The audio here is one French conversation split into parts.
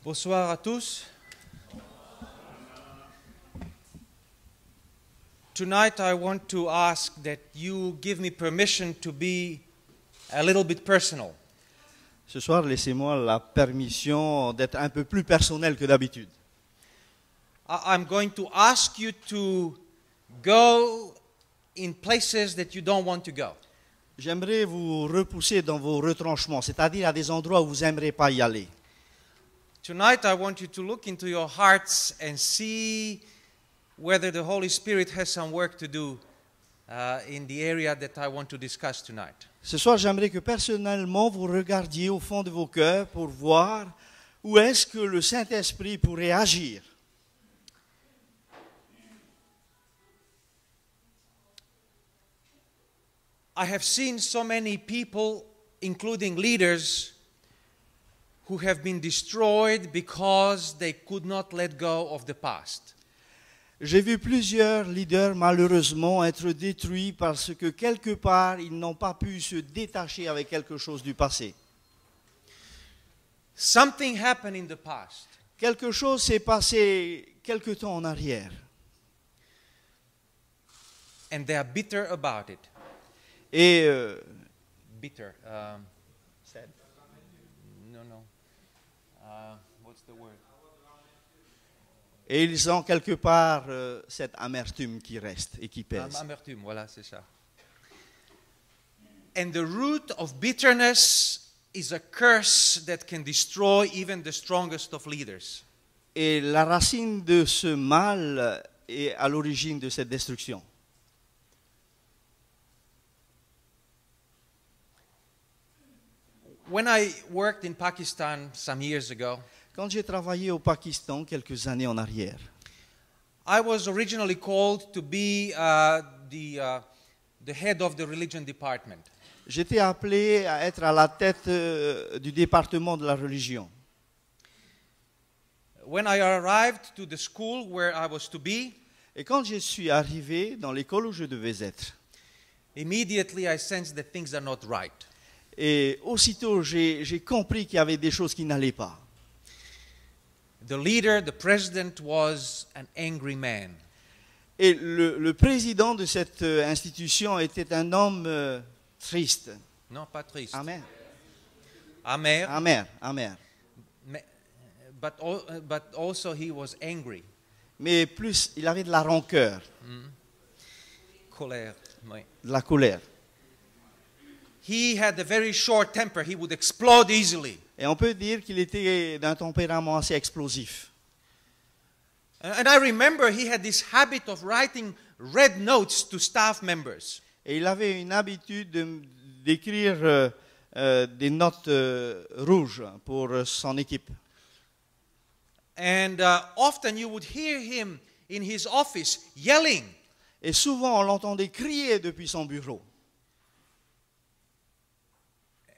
Bonsoir à tous. Tonight I want to ask that you give me permission to be a little bit personal. Ce soir, laissez-moi la permission d'être un peu plus personnel que d'habitude. I'm going to ask you to go in places that you don't want to go. J'aimerais vous repousser dans vos retranchements, c'est-à-dire à des endroits où vous n'aimeriez pas y aller. Tonight I want you to look into your hearts and see whether the Holy Spirit has some work to do in the area that I want to discuss tonight. Ce soir, j'aimerais que personnellement vous regardiez au fond de vos cœurs pour voir où est-ce que le Saint-Esprit pourrait agir. I have seen so many people, including leaders, who have been destroyed because they could not let go of the past. J'ai vu plusieurs leaders malheureusement être détruits parce que quelque part, ils n'ont pas pu se détacher avec quelque chose du passé. Something happened in the past. Quelque chose s'est passé quelque temps en arrière. And they are bitter about it. Et Bitter. No. What's the word? Et ils ont quelque part cette amertume qui reste et qui pèse. Amertume, voilà, c'est ça. And the root of bitterness is a curse that can destroy even the strongest of leaders. Et la racine de ce mal est à l'origine de cette destruction. When I worked in Pakistan some years ago, Quand j'ai travaillé au Pakistan quelques années en arrière, I was originally called to be the head of the religion department. j'étais appelé à être à la tête du département de la religion. When I arrived to the school where I was to be, Et quand je suis arrivé dans l'école où je devais être, immediately I sensed that things are not right. et aussitôt j'ai compris qu'il y avait des choses qui n'allaient pas. The leader, the president, was an angry man. Et le président de cette institution était un homme triste. Non, pas triste. Amer. Amer. Amer. But also he was angry. Mais plus, il avait de la rancœur, Colère. Oui. de la colère. He had a very short temper. He would explode easily. Et on peut dire qu'il était d'un tempérament assez explosif. And I remember he had this habit of writing red notes to staff members. Et il avait une habitude d'écrire des notes rouges pour son équipe. And often you would hear him in his office yelling. Et souvent, on l'entendait crier depuis son bureau.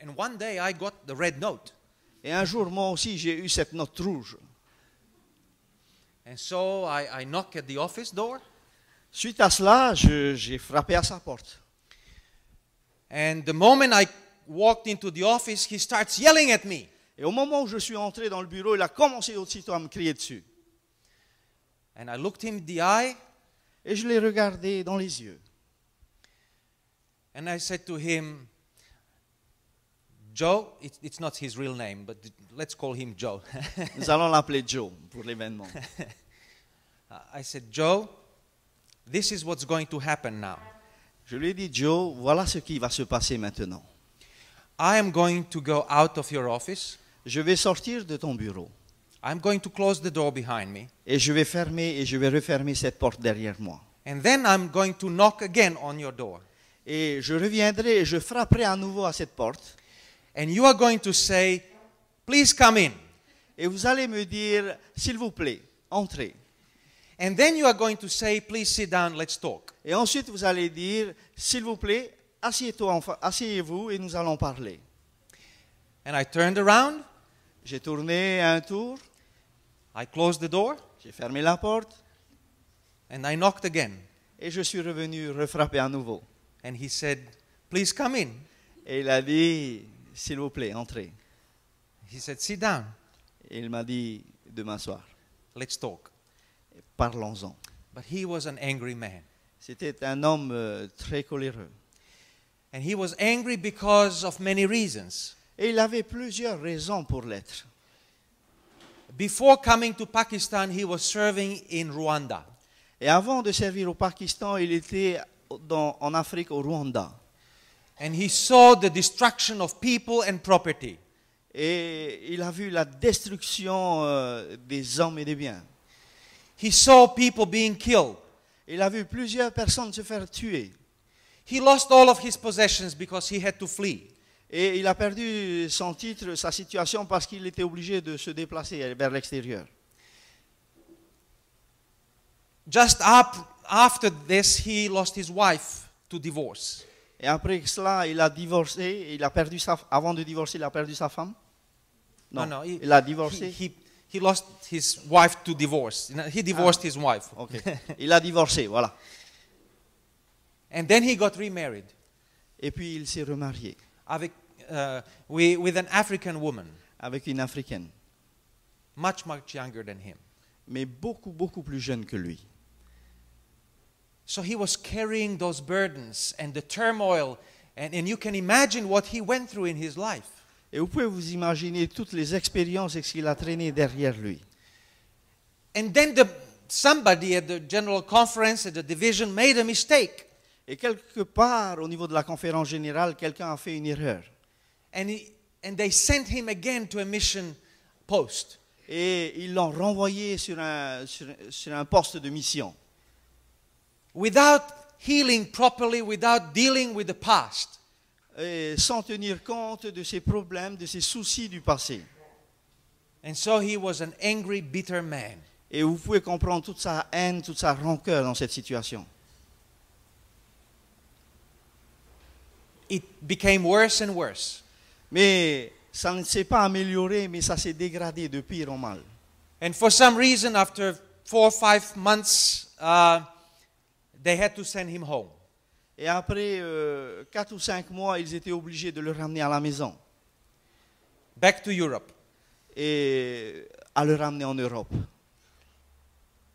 And one day I got the red note. Et un jour, moi aussi, j'ai eu cette note rouge. And so I knock at the office door. Suite à cela, j'ai frappé à sa porte. And the moment I walked into the office, he starts yelling at me. Et au moment où je suis entré dans le bureau, il a commencé aussitôt à me crier dessus. And I looked him in the eye. Et je l'ai regardé dans les yeux. And I said to him, Joe, it's not his real name, but let's call him Joe. Nous allons l'appeler Joe pour l'événement. I said, Joe, this is what's going to happen now. Je lui ai dit, Joe, voilà ce qui va se passer maintenant. I am going to go out of your office. Je vais sortir de ton bureau. I'm going to close the door behind me. Et je vais fermer et je vais refermer cette porte derrière moi. And then I'm going to knock again on your door. Et je reviendrai et je frapperai à nouveau à cette porte. And you are going to say, please come in. Et vous allez me dire, s'il vous plaît, entrez. And then you are going to say, please sit down, let's talk. Et ensuite, vous allez dire, s'il vous plaît, asseyez-vous et nous allons parler. And I turned around, J'ai tourné un tour, I closed the door, j'ai fermé la porte and I knocked again. et je suis revenu refrapper à nouveau. And he said, please come in. Et il a dit, s'il vous plaît, entrez. He said, sit down. Et il m'a dit de m'asseoir. Let's talk. Parlons-en. But he was an angry man. C'était un homme très coléreux. And he was angry because of many reasons. Et il avait plusieurs raisons pour l'être. Before coming to Pakistan, he was serving in Rwanda. Et avant de servir au Pakistan, il était en Afrique, au Rwanda. And he saw the destruction of people and property. Et il a vu la destruction des hommes et des biens. He saw people being killed. Il a vu plusieurs personnes se faire tuer. He lost all of his possessions because he had to flee. Et il a perdu son titre, sa situation, parce qu'il était obligé de se déplacer vers l'extérieur. Just after this, he lost his wife to divorce. Et après cela, il a divorcé. Il a perdu avant de divorcer, il a perdu sa femme. Non, il a divorcé. He lost his wife to divorce. He divorced his wife. Okay. Il a divorcé, voilà. And then he got remarried Et puis il s'est remarié with an African woman, avec une Africaine, much younger than him. mais beaucoup plus jeune que lui. So he was carrying those burdens and the turmoil, and you can imagine what he went through in his life. Et vous pouvez vous imaginer toutes les expériences et ce qu'il a traîné derrière lui. And then somebody at the general conference, at the division, made a mistake. Et quelque part, au niveau de la conférence générale, quelqu'un a fait une erreur. And they sent him again to a mission post. Et ils l'ont renvoyé sur un poste de mission. Without healing properly, without dealing with the past. Et sans tenir compte de ses problèmes, de ses soucis du passé. And so he was an angry, bitter man. Et vous pouvez comprendre toute sa haine, toute sa rancœur dans cette situation. It became worse and worse. Mais ça ne s'est pas amélioré, mais ça s'est dégradé de pire en mal. And for some reason, after 4 or 5 months, they had to send him home. Et après 4 ou 5 mois, ils étaient obligés de le ramener à la maison. Back to Europe. Et à le ramener en Europe.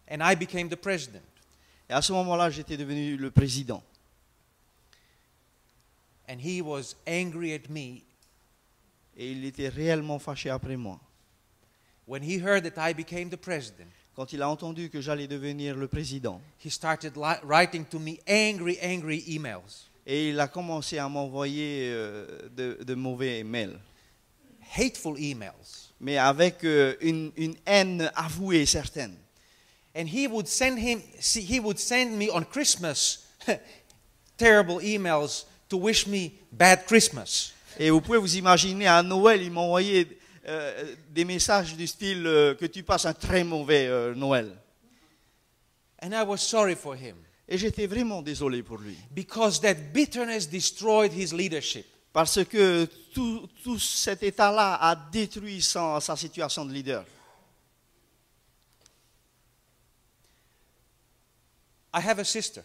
And I became the president. Et à ce moment-là, j'étais devenu le président. And he was angry at me. Et il était réellement fâché après moi. When he heard that I became the president, Quand il a entendu que j'allais devenir le président, he started writing to me angry emails. et il a commencé à m'envoyer de mauvais mails. Hateful emails. Mais avec une haine avouée certaine. And he would send me on Christmas terrible emails to wish me bad Christmas. Et vous pouvez vous imaginer, à Noël, il m'envoyait des messages du style que tu passes un très mauvais Noël. And I was sorry for him. Et j'étais vraiment désolé pour lui. Because that bitterness destroyed his leadership. Parce que tout cet état-là a détruit sa situation de leader. I have a sister.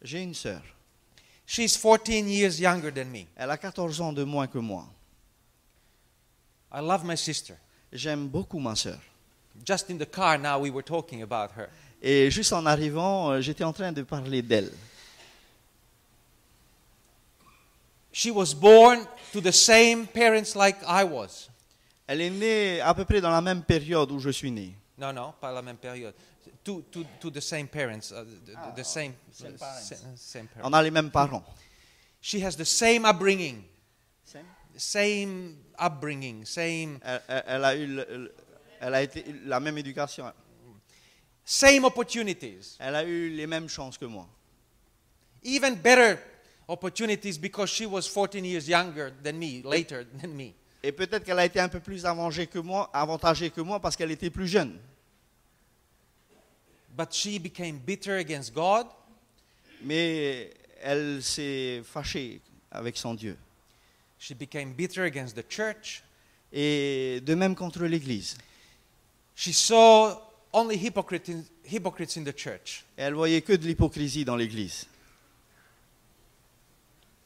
J'ai une sœur. She's 14 years younger than me. Elle a 14 ans de moins que moi. I love my sister. J'aime beaucoup ma sœur. Just in the car now we were talking about her. Et juste en arrivant, j'étais en train de parler d'elle. She was born to the same parents like I was. Elle est née à peu près dans la même période où je suis né. No, pas la même période. To the same parents, the same parents. On a les mêmes parents. She has the same upbringing. Same? Same. Elle a été la même éducation. Same opportunities. Elle a eu les mêmes chances que moi. Even better opportunities because she was 14 years younger than me, later than me. Et peut-être qu'elle a été un peu plus avantagée que moi parce qu'elle était plus jeune. But she became bitter against God. Mais elle s'est fâchée avec son Dieu. She became bitter against the church. Et de même contre l'Église. She saw only hypocrites in the church. Et elle voyait que de l'hypocrisie dans l'Église.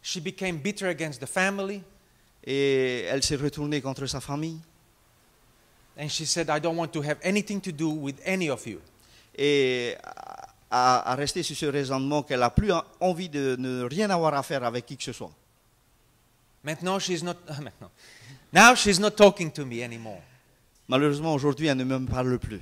She became bitter against the family. Et elle s'est retournée contre sa famille. And she said, I don't want to have anything to do with any of you. Et à rester sur ce raisonnement qu'elle n'a plus envie de ne rien avoir à faire avec qui que ce soit. Maintenant, now she's not talking to me anymore. Malheureusement, aujourd'hui, elle ne me parle plus.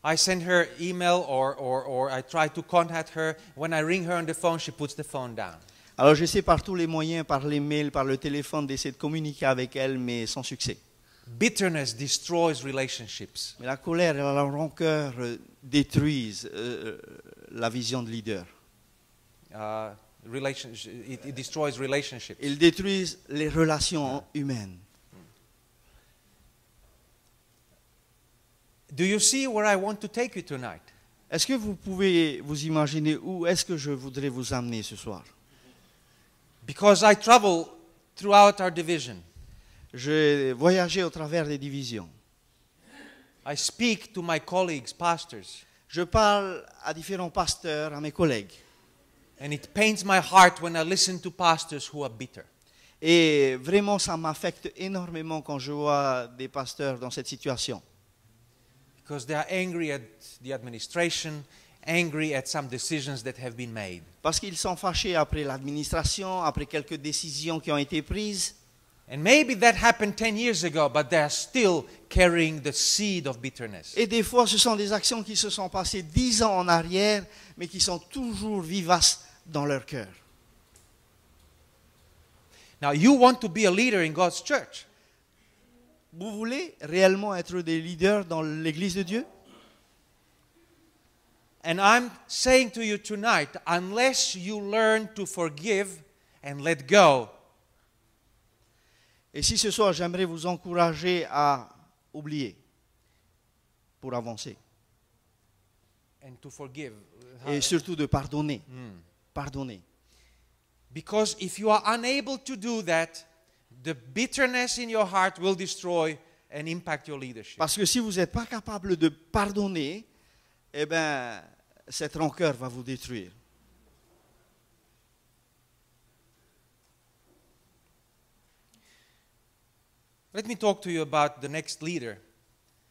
I send her email or I try to contact her. When I ring her on the phone, she puts the phone down. Alors j'essaie par tous les moyens, par les mails, par le téléphone, d'essayer de communiquer avec elle, mais sans succès. Bitterness destroys relationships. Mais la colère et la rancœur détruisent la vision de leader. It destroys relationships. Ils détruisent les relations humaines. Do you see where I want to take you tonight? Est-ce que vous pouvez vous imaginer où est-ce que je voudrais vous amener ce soir? Because I travel throughout our division. J'ai voyagé au travers des divisions. I speak to my colleagues, pastors, Je parle à différents pasteurs, à mes collègues. and it pains my heart when I listen to pastors who are bitter. Et vraiment, ça m'affecte énormément quand je vois des pasteurs dans cette situation. Because they are angry at the administration, angry at some decisions that have been made. Parce qu'ils sont fâchés après l'administration, après quelques décisions qui ont été prises. And maybe that happened 10 years ago, but they are still carrying the seed of bitterness. Et des fois, ce sont des actions qui se sont passées 10 ans en arrière, mais qui sont toujours vivaces dans leur cœur. Now, you want to be a leader in God's church. Vous voulez réellement être des leaders dans l'Église de Dieu? And I'm saying to you tonight, unless you learn to forgive and let go, Et si ce soir, j'aimerais vous encourager à oublier pour avancer. and to forgive. Et surtout de pardonner. Pardonner. Because if you are unable to do that, the bitterness in your heart will destroy and impact your leadership. Parce que si vous n'êtes pas capable de pardonner, eh bien, cette rancœur va vous détruire. Let me talk to you about the next leader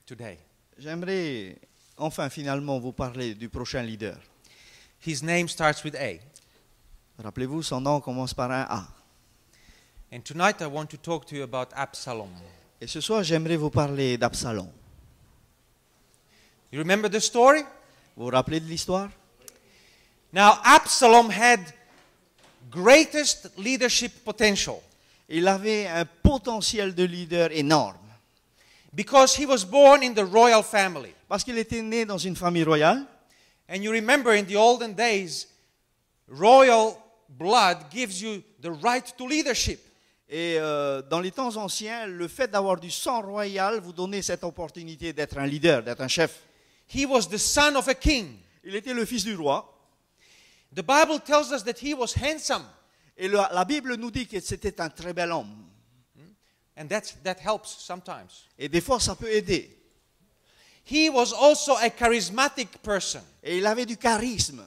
today. J'aimerais enfin finalement vous parler du prochain leader. His name starts with A. Rappelez-vous, son nom commence par un A. And tonight I want to talk to you about Absalom. Et ce soir, j'aimerais vous parler d'Absalom. You remember the story? Vous vous rappelez de l'histoire? Now, Absalom had greatest leadership potential Il avait un potentiel de leader énorme. because he was born in the royal family. Parce qu'il était né dans une famille royale. And you remember in the olden days, royal blood gives you the right to leadership. Et dans les temps anciens, le fait d'avoir du sang royal vous donnait cette opportunité d'être un leader, d'être un chef. He was the son of a king. Il était le fils du roi. The Bible tells us that he was handsome, Et la Bible nous dit que c'était un très bel homme. and that helps sometimes. Et des fois, ça peut aider. He was also a charismatic person. Et il avait du charisme.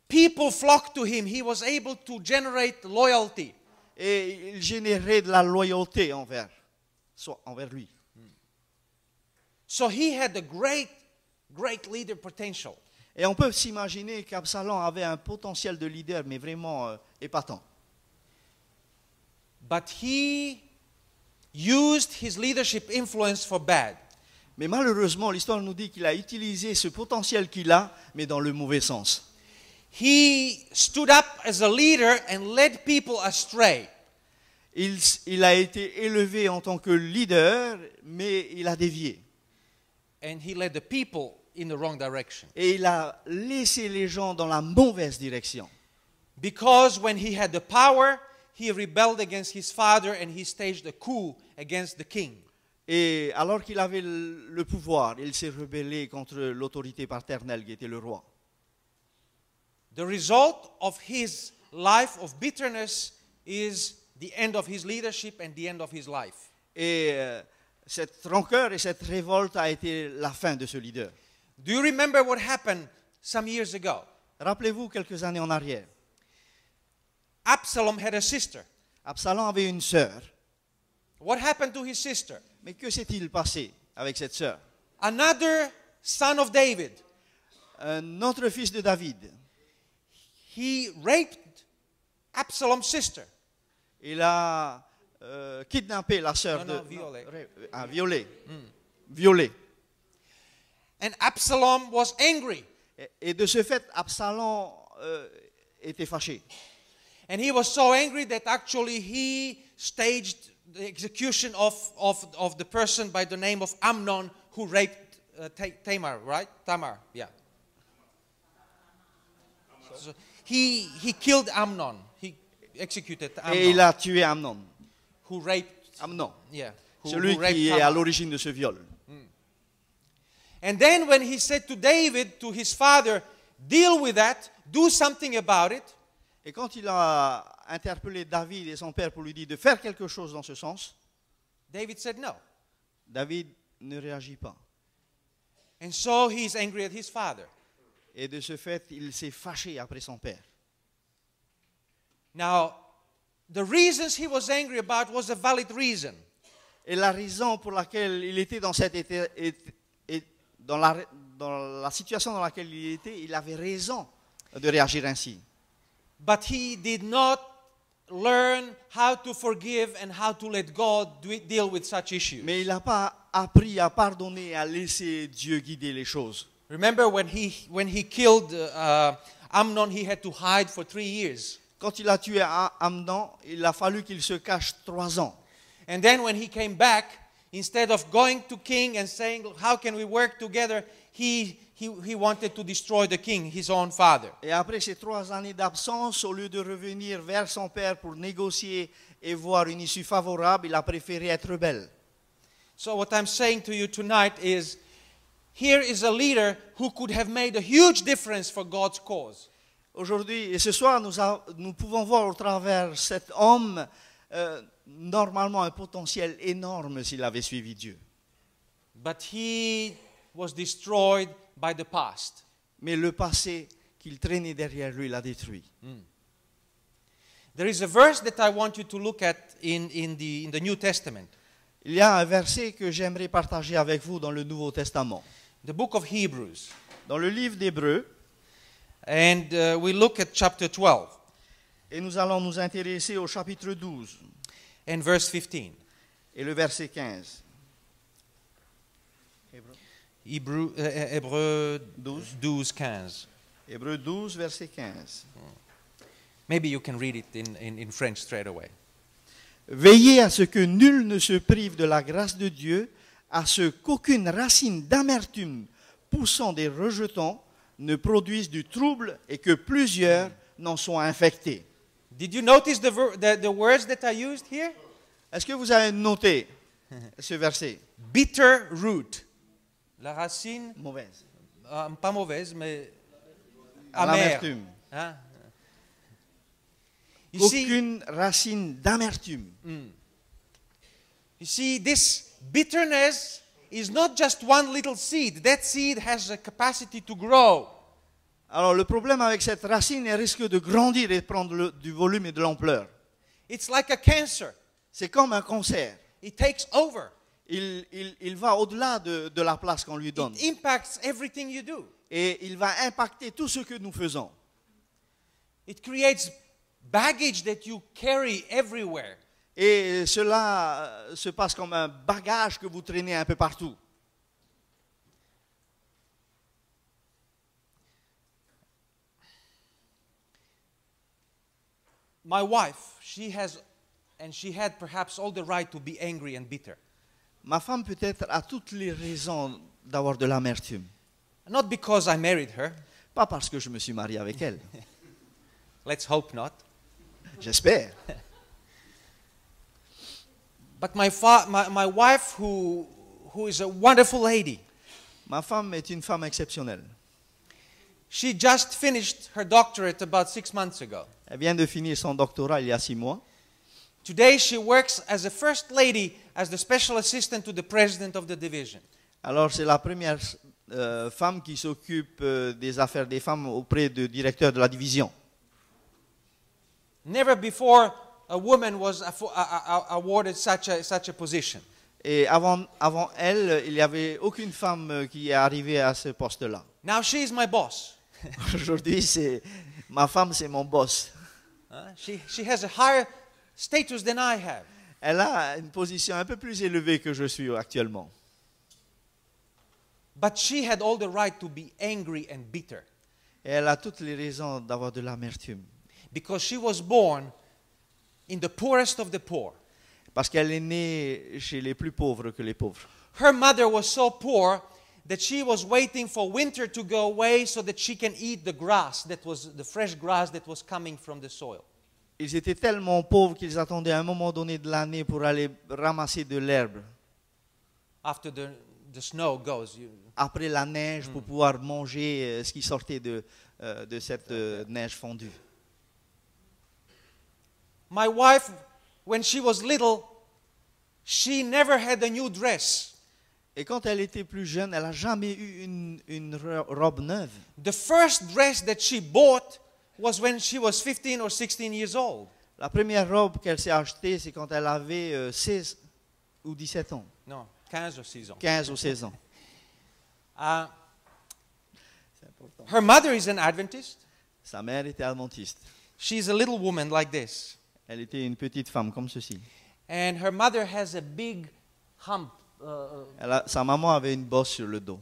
People flocked to him. He was able to generate loyalty. Et il générait de la loyauté envers lui. So he had a great leader potential. Et on peut s'imaginer qu'Absalom avait un potentiel de leader, mais vraiment épatant. But he used his leadership influence for bad. Mais malheureusement, l'histoire nous dit qu'il a utilisé ce potentiel qu'il a, mais dans le mauvais sens. He stood up as a leader and led people astray. Il a été élevé en tant que leader, mais il a dévié. And he led the people in the wrong direction. Et il a laissé les gens dans la mauvaise direction. Because when he had the power, he rebelled against his father and he staged a coup against the king. Et alors qu'il avait le pouvoir, il s'est rebellé contre l'autorité paternelle qui était le roi. The result of his life of bitterness is the end of his leadership and the end of his life. Et cette rancœur et cette révolte a été la fin de ce leader. Do you remember what happened some years ago? Rappelez-vous quelques années en arrière. Absalom had a sister. Absalom avait une sœur. What happened to his sister? Mais que s'est-il passé avec cette sœur. Another son of David, Un autre fils de David, he raped Absalom's sister. il a kidnappé la sœur Non, de... violé. Violé. Violé. And Absalom was angry. Et de ce fait, Absalom était fâché. And he was so angry that actually he staged the execution of the person by the name of Amnon who raped Tamar, right? Tamar, yeah. So he killed Amnon. He executed Et il Amnon, a tué Amnon. who raped, Amnon, yeah, who celui raped qui est à Tamar. l'origine de ce viol. And then when he said to David, to his father, deal with that, do something about it, Et quand il a interpellé David et son père pour lui dire de faire quelque chose dans ce sens, David said no. David ne réagit pas. And so he's angry at his father. Et de ce fait, il s'est fâché après son père. Now, the reasons he was angry about was a valid reason. Et la raison pour laquelle il était dans cette dans la situation dans laquelle il était, il avait raison de réagir ainsi. But he did not learn how to forgive and how to let God deal with such issues. Mais il n'a pas appris à pardonner et à laisser Dieu guider les choses. Remember when he killed Amnon, he had to hide for 3 years. Quand il a tué Amnon, il a fallu qu'il se cache 3 ans. And then when he came back, instead of going to king and saying, how can we work together, he wanted to destroy the king, his own father. Et après ces 3 années d'absence, au lieu de revenir vers son père pour négocier et voir une issue favorable, il a préféré être rebelle. So what I'm saying to you tonight is, here is a leader who could have made a huge difference for God's cause. Aujourd'hui et ce soir, nous pouvons voir au travers cet homme normalement un potentiel énorme s'il avait suivi Dieu. But he was destroyed by the past. Mais le passé qu'il traînait derrière lui l'a détruit. There is a verse that I want you to look at in the New Testament. Il y a un verset que j'aimerais partager avec vous dans le Nouveau Testament. The book of Hebrews. Dans le livre d'Hébreux, And we look at chapter 12 et nous allons nous intéresser au chapitre 12 and verse 15. et le verset 15. Hébreux 12, 15. Hébreux 12, verset 15. Maybe you can read it in French straight away. Veillez à ce que nul ne se prive de la grâce de Dieu, à ce qu'aucune racine d'amertume poussant des rejetons ne produise du trouble et que plusieurs n'en soient infectés. Did you notice the words that I used here? Est-ce que vous avez noté ce verset? Bitter root. La racine, Mauvaise. pas mauvaise, mais À amère. l'amertume. Hein? You see, Aucune racine d'amertume. you see, this bitterness is not just one little seed. That seed has a capacity to grow. Alors le problème avec cette racine, elle risque de grandir et de prendre du volume et de l'ampleur. It's like a cancer. C'est comme un cancer. It takes over. Il va au-delà de la place qu'on lui donne. It impacts everything you do. Et il va impacter tout ce que nous faisons. It creates baggage that you carry everywhere. Et cela se passe comme un bagage que vous traînez un peu partout. My wife, she had perhaps all the right to be angry and bitter. Ma femme peut-être a toutes les raisons d'avoir de l'amertume. Not because I married her. Pas parce que je me suis marié avec elle. Let's hope not. J'espère. But my wife, who is a wonderful lady, Ma femme est une femme exceptionnelle. she just finished her doctorate about 6 months ago. Elle vient de finir son doctorat il y a 6 mois. Today she works as a first lady, as the special assistant to the president of the division. Alors c'est la première femme qui s'occupe des affaires des femmes auprès du directeur de la division. Never before a woman was awarded such a position. Et avant elle, il n'y avait aucune femme qui est arrivée à ce poste-là. Now she is my boss. Aujourd'hui, ma femme, c'est mon boss. She has a higher status than I have. Elle a une position un peu plus élevée que je suis actuellement. But she had all the right to be angry and bitter. Et elle a toutes les raisons d'avoir de l'amertume. Because she was born in the poorest of the poor. Parce qu'elle est née chez les plus pauvres que les pauvres. Her mother was so poor that she was waiting for winter to go away so that she can eat the grass, that was the fresh grass that was coming from the soil. Ils étaient tellement pauvres qu'ils attendaient à un moment donné de l'année pour aller ramasser de l'herbe. After the snow goes, Après la neige, pour pouvoir manger ce qui sortait de cette neige fondue. my wife, when she was little, she never had a new dress. Et quand elle était plus jeune, elle n'a jamais eu une robe neuve. The first dress that she bought was when she was 15 or 16 years old. La première robe qu'elle s'est achetée, c'est quand elle avait 16 ou 17 ans. No, 15 or 16 ans. 15 ou 16 ans. Her mother is an Adventist. Sa mère était adventiste. She's a little woman like this. Elle était une petite femme comme ceci. And her mother has a big hump. Sa maman avait une bosse sur le dos.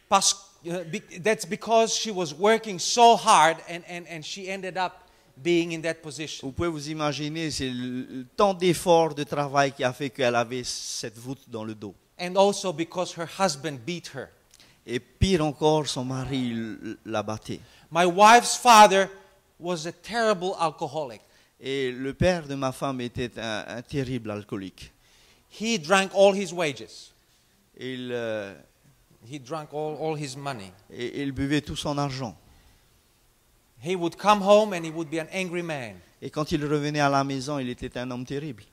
That's because she was working so hard and she ended up being in that position. Vous pouvez vous imaginer, c'est le temps d'effort, de travail qui a fait qu'elle avait cette voûte dans le dos. And also because her husband beat her. Et pire encore, son mari la battait. My wife's father was a terrible alcoholic. Et le père de ma femme était un terrible alcoolique. He drank all his wages. He drank all his money. Et il buvait tout son argent. He would come home and he would be an angry man. Et quand il revenait à la maison, il était un homme terrible.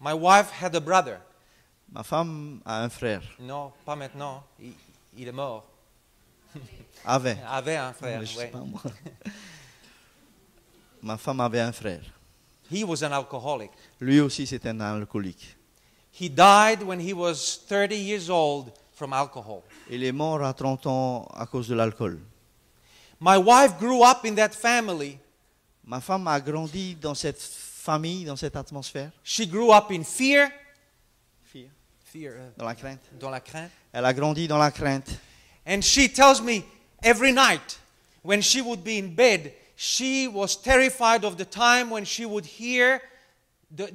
My wife had a brother. Ma femme a un frère. Non, pas maintenant. Il est mort. Avait. Avait un frère. Je sais Ouais. pas, moi. Ma femme avait un frère. He was an alcoholic. Lui aussi, c'était un alcoolique. He died when he was 30 years old from alcohol. Il est mort à 30 ans à cause de l'alcool. My wife grew up in that family. Ma femme a grandi dans cette famille, dans cette atmosphère. She grew up in fear. Dans la crainte. Dans la crainte. Elle a grandi dans la crainte. And she tells me every night when she would be in bed, she was terrified of the time when she would hear the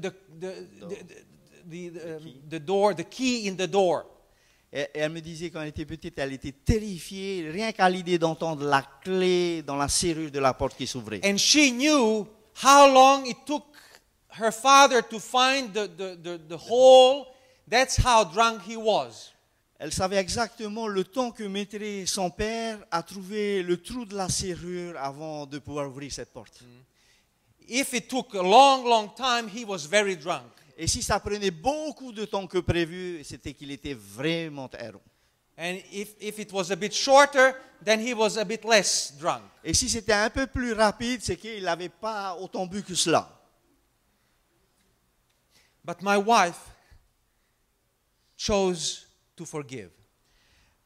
door, the key in the door. Et elle me disait quand elle était petite, elle était terrifiée rien qu'à l'idée d'entendre la clé dans la serrure de la porte qui s'ouvrait. And she knew how long it took her father to find the hole. That's how drunk he was. Elle savait exactement le temps que mettrait son père à trouver le trou de la serrure avant de pouvoir ouvrir cette porte. If it took a long time, he was very drunk. Et si ça prenait beaucoup de temps que prévu, c'était qu'il était vraiment errant. And if it was a bit shorter, then he was a bit less drunk. Et si c'était un peu plus rapide, c'est qu'il n'avait pas autant bu que cela. But my wife chose to forgive.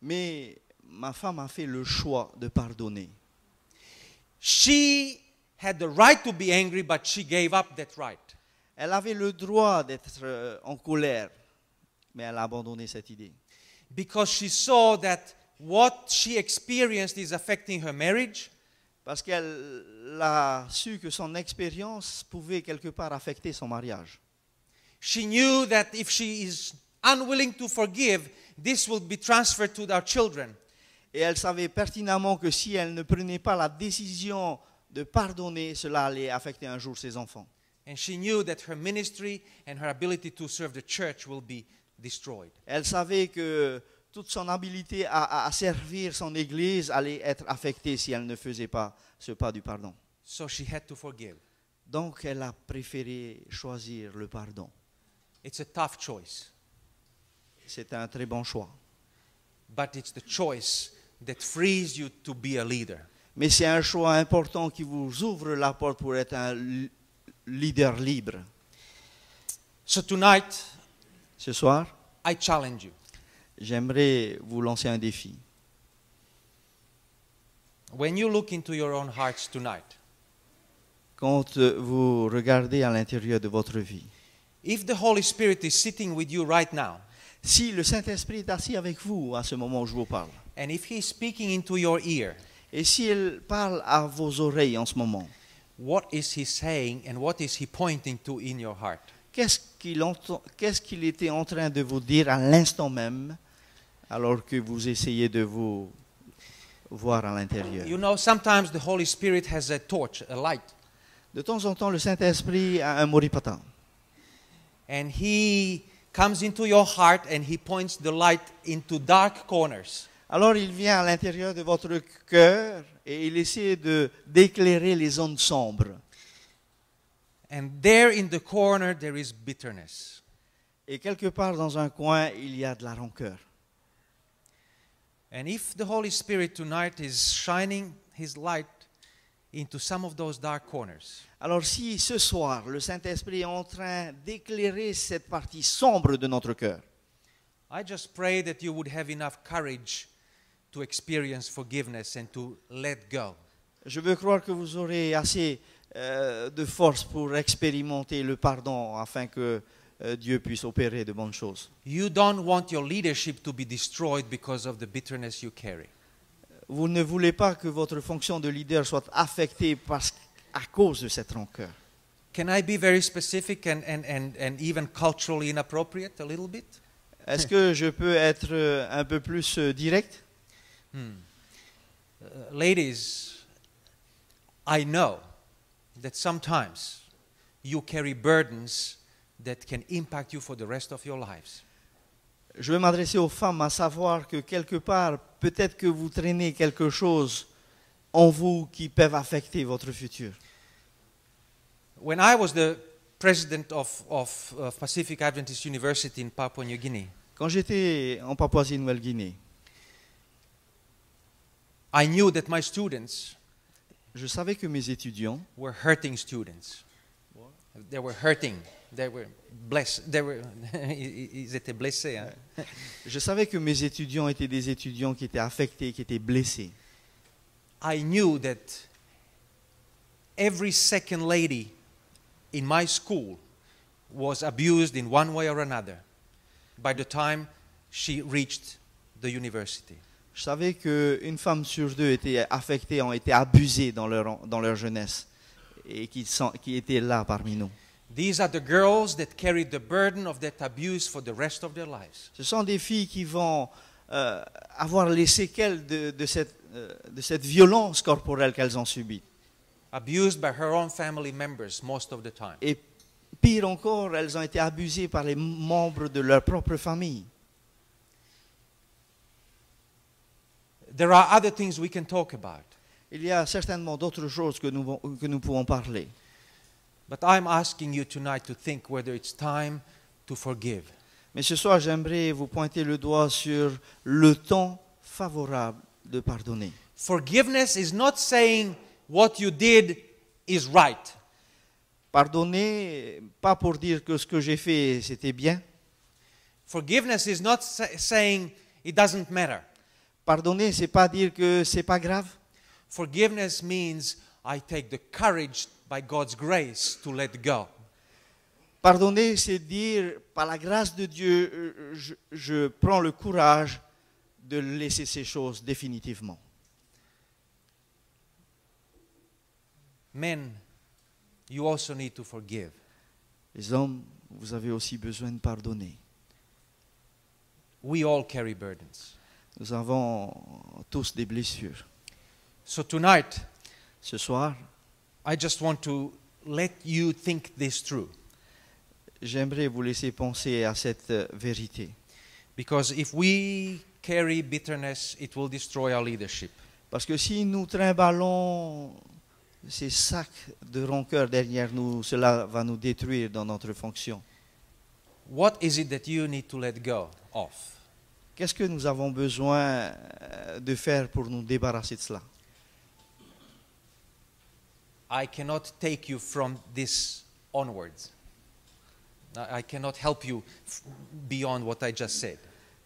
Mais ma femme a fait le choix de pardonner. She had the right to be angry, but she gave up that right. Elle avait le droit d'être en colère, mais elle a abandonné cette idée. Because she saw that what she experienced is affecting her marriage. Parce qu'elle a su que son expérience pouvait quelque part affecter son mariage. She knew that if she is unwilling to forgive, this will be transferred to our children. Et elle savait pertinemment que si elle ne prenait pas la décision de pardonner, cela allait affecter un jour ses enfants. And she knew that her ministry and her ability to serve the church will be destroyed. Elle savait que toute son habilité à servir son Église allait être affectée si elle ne faisait pas ce pas du pardon. So she had to forgive. Donc elle a préféré choisir le pardon. It's a tough choice, C'est un très bon choix. but it's the choice that frees you to be a leader. Mais c'est un choix important qui vous ouvre la porte pour être un leader libre. So tonight, Ce soir, I challenge you. j'aimerais vous lancer un défi. When you look into your own hearts tonight, Quand vous regardez à l'intérieur de votre vie, if the Holy Spirit is sitting with you right now, si le Saint-Esprit est assis avec vous à ce moment où je vous parle, and if He is speaking into your ear, et s'il parle à vos oreilles en ce moment, what is He saying and what is He pointing to in your heart? qu'est-ce qu'il était en train de vous dire à l'instant même, alors que vous essayez de vous voir à l'intérieur? You know, sometimes the Holy Spirit has a torch, a light, De temps en temps, le Saint-Esprit a un moripata. and He comes into your heart and He points the light into dark corners. Alors il vient à l'intérieur de votre cœur et il essaie d'éclairer les zones sombres. And there in the corner there is bitterness. Et quelque part dans un coin, il y a de la rancœur. And if the Holy Spirit tonight is shining His light into some of those dark corners, Alors si ce soir, le Saint-Esprit est en train d'éclairer cette partie sombre de notre cœur, I just pray that you would have enough courage to experience forgiveness and to let go. je veux croire que vous aurez assez de force pour expérimenter le pardon afin que Dieu puisse opérer de bonnes choses. You don't want your leadership to be destroyed because of the bitterness you carry. Vous ne voulez pas que votre fonction de leader soit affectée à cause de cette rancœur. Can I be very specific and even culturally inappropriate a little bit? Est-ce que je peux être un peu plus direct? Ladies, I know that sometimes you carry burdens that can impact you for the rest of your lives. Je veux m'adresser aux femmes à savoir que quelque part, peut-être que vous traînez quelque chose en vous qui peuvent affecter votre futur. When I was the president of Pacific Adventist University in Papua New Guinea, Quand j'étais en Papouasie-Nouvelle-Guinée, I knew that my students je savais que mes étudiants were hurting students. They were hurting. They were blessed. They were ils étaient blessés. Hein? Je savais que mes étudiants étaient des étudiants qui étaient affectés, qui étaient blessés. I knew that every second lady in my school was abused in one way or another by the time she reached the university. Je savais qu'une femme sur deux était affectée, ont été abusées dans leur jeunesse et qui étaient là parmi nous. These are the girls that carried the burden of that abuse for the rest of their lives. Ce sont des filles qui vont avoir les séquelles de cette violence corporelle qu'elles ont subie. Abused by her own family members most of the time. Et pire encore, elles ont été abusées par les membres de leur propre famille. There are other things we can talk about. Il y a certainement d'autres choses que nous pouvons parler. But I'm asking you tonight to think whether it's time to forgive. Mais ce soir, j'aimerais vous pointer le doigt sur le temps favorable de pardonner. Forgiveness is not saying what you did is right. Pardonner, pas pour dire que ce que j'ai fait, c'était bien. Forgiveness is not saying it doesn't matter. Pardonner, c'est pas dire que c'est pas grave. Forgiveness means I take the courage by God's grace to let go. Pardonner, c'est dire, par la grâce de Dieu, je prends le courage de laisser ces choses définitivement. Men, you also need to forgive. Les hommes, vous avez aussi besoin de pardonner. We all carry burdens. Nous avons tous des blessures. So tonight, Ce soir, I just want to let you think this through. j'aimerais vous laisser penser à cette vérité. Because if we carry bitterness, it will destroy our leadership. Parce que si nous trimballons ces sacs de rancœur derrière nous, cela va nous détruire dans notre fonction. What is it that you need to let go of? Qu'est-ce que nous avons besoin de faire pour nous débarrasser de cela? I cannot take you from this onwards. I cannot help you beyond what I just said.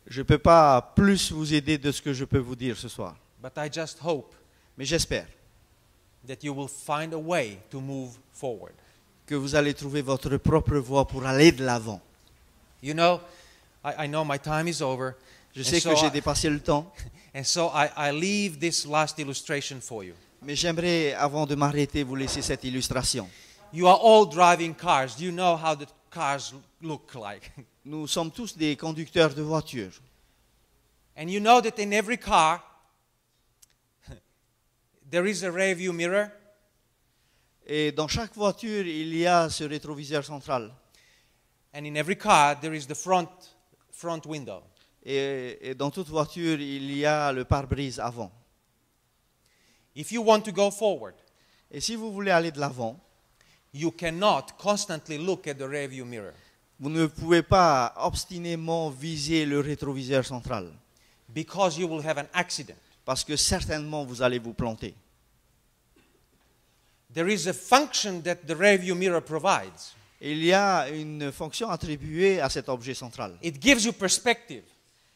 Je ne peux pas plus vous aider de ce que je peux vous dire ce soir. But I just hope Mais j'espère that you will find a way to move forward. que vous allez trouver votre propre voie pour aller de l'avant. You know, I know my time is over. Je And sais so que j'ai I- dépassé le temps, And so I leave this last illustration for you. mais j'aimerais, avant de m'arrêter, vous laisser cette illustration. You are all driving cars. Do you know how the cars look like? Nous sommes tous des conducteurs de voitures. And you know that in every car, there is a rear view mirror. Et dans chaque voiture, il y a ce rétroviseur central. And in every car, there is the front window. Et dans toute voiture, il y a le pare-brise avant. If you want to go forward, Et si vous voulez aller de l'avant, you cannot constantly look at the rear view mirror vous ne pouvez pas obstinément viser le rétroviseur central, because you will have an accident. parce que certainement vous allez vous planter. There is a function that the rear view mirror provides. Il y a une fonction attribuée à cet objet central. It gives you perspective,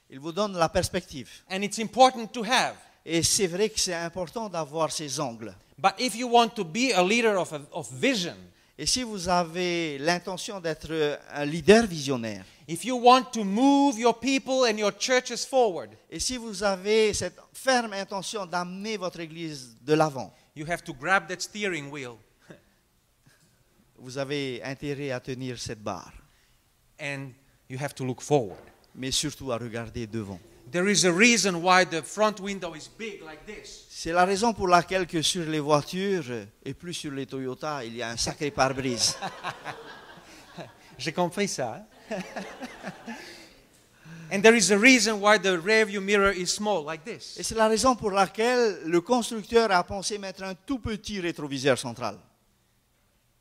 Il vous donne la perspective. and it's important to have. Et c'est vrai que c'est important d'avoir ces angles. But if you want to be a leader of vision, Et si vous avez l'intention d'être un leader visionnaire, if you want to move your people and your churches forward, et si vous avez cette ferme intention d'amener votre Église de l'avant, you have to grab that steering wheel vous avez intérêt à tenir cette barre, and you have to look forward. mais surtout à regarder devant. There is a reason why the front window is big like this. C'est la raison pour laquelle que sur les voitures, et plus sur les Toyota, il y a un sacré pare-brise. J'ai compris ça. Hein? And there is a reason why the rear view mirror is small like this. Et c'est la raison pour laquelle le constructeur a pensé mettre un tout petit rétroviseur central.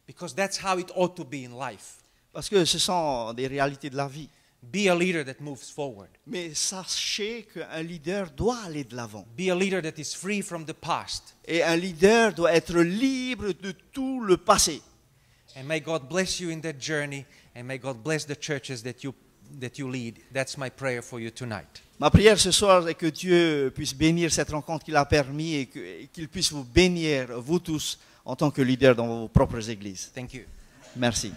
Because that's how it ought to be in life. Parce que ce sont des réalités de la vie. Be a leader that moves forward. Mais sachez qu'un leader doit aller de l'avant. Be a leader that is free from the past. Et un leader doit être libre de tout le passé. And may God bless you in that journey, and may God bless the churches that you lead. That's my prayer for you tonight. Ma prière ce soir est que Dieu puisse bénir cette rencontre qu'il a permis et qu'il puisse vous bénir, vous tous, en tant que leader dans vos propres églises. Thank you. Merci.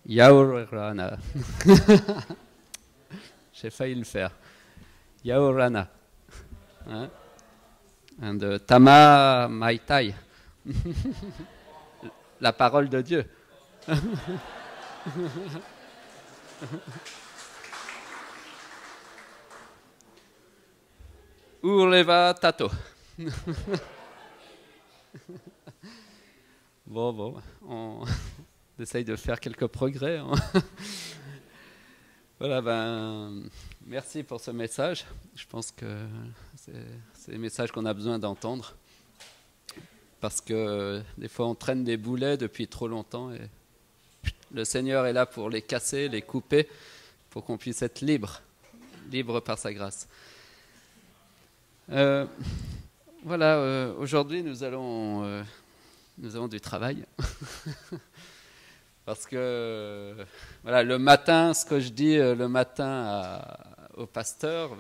Yaorana. J'ai failli le faire. Yaorana. Hein? And Tama Maitai. La parole de Dieu. Urleva Tato. Bon, on essaye de faire quelques progrès. Hein. Voilà, merci pour ce message. Je pense que c'est le message qu'on a besoin d'entendre. Parce que des fois, on traîne des boulets depuis trop longtemps. Et le Seigneur est là pour les casser, les couper, pour qu'on puisse être libre par sa grâce. Voilà, aujourd'hui, nous avons du travail. Parce que voilà, le matin, ce que je dis le matin au pasteur,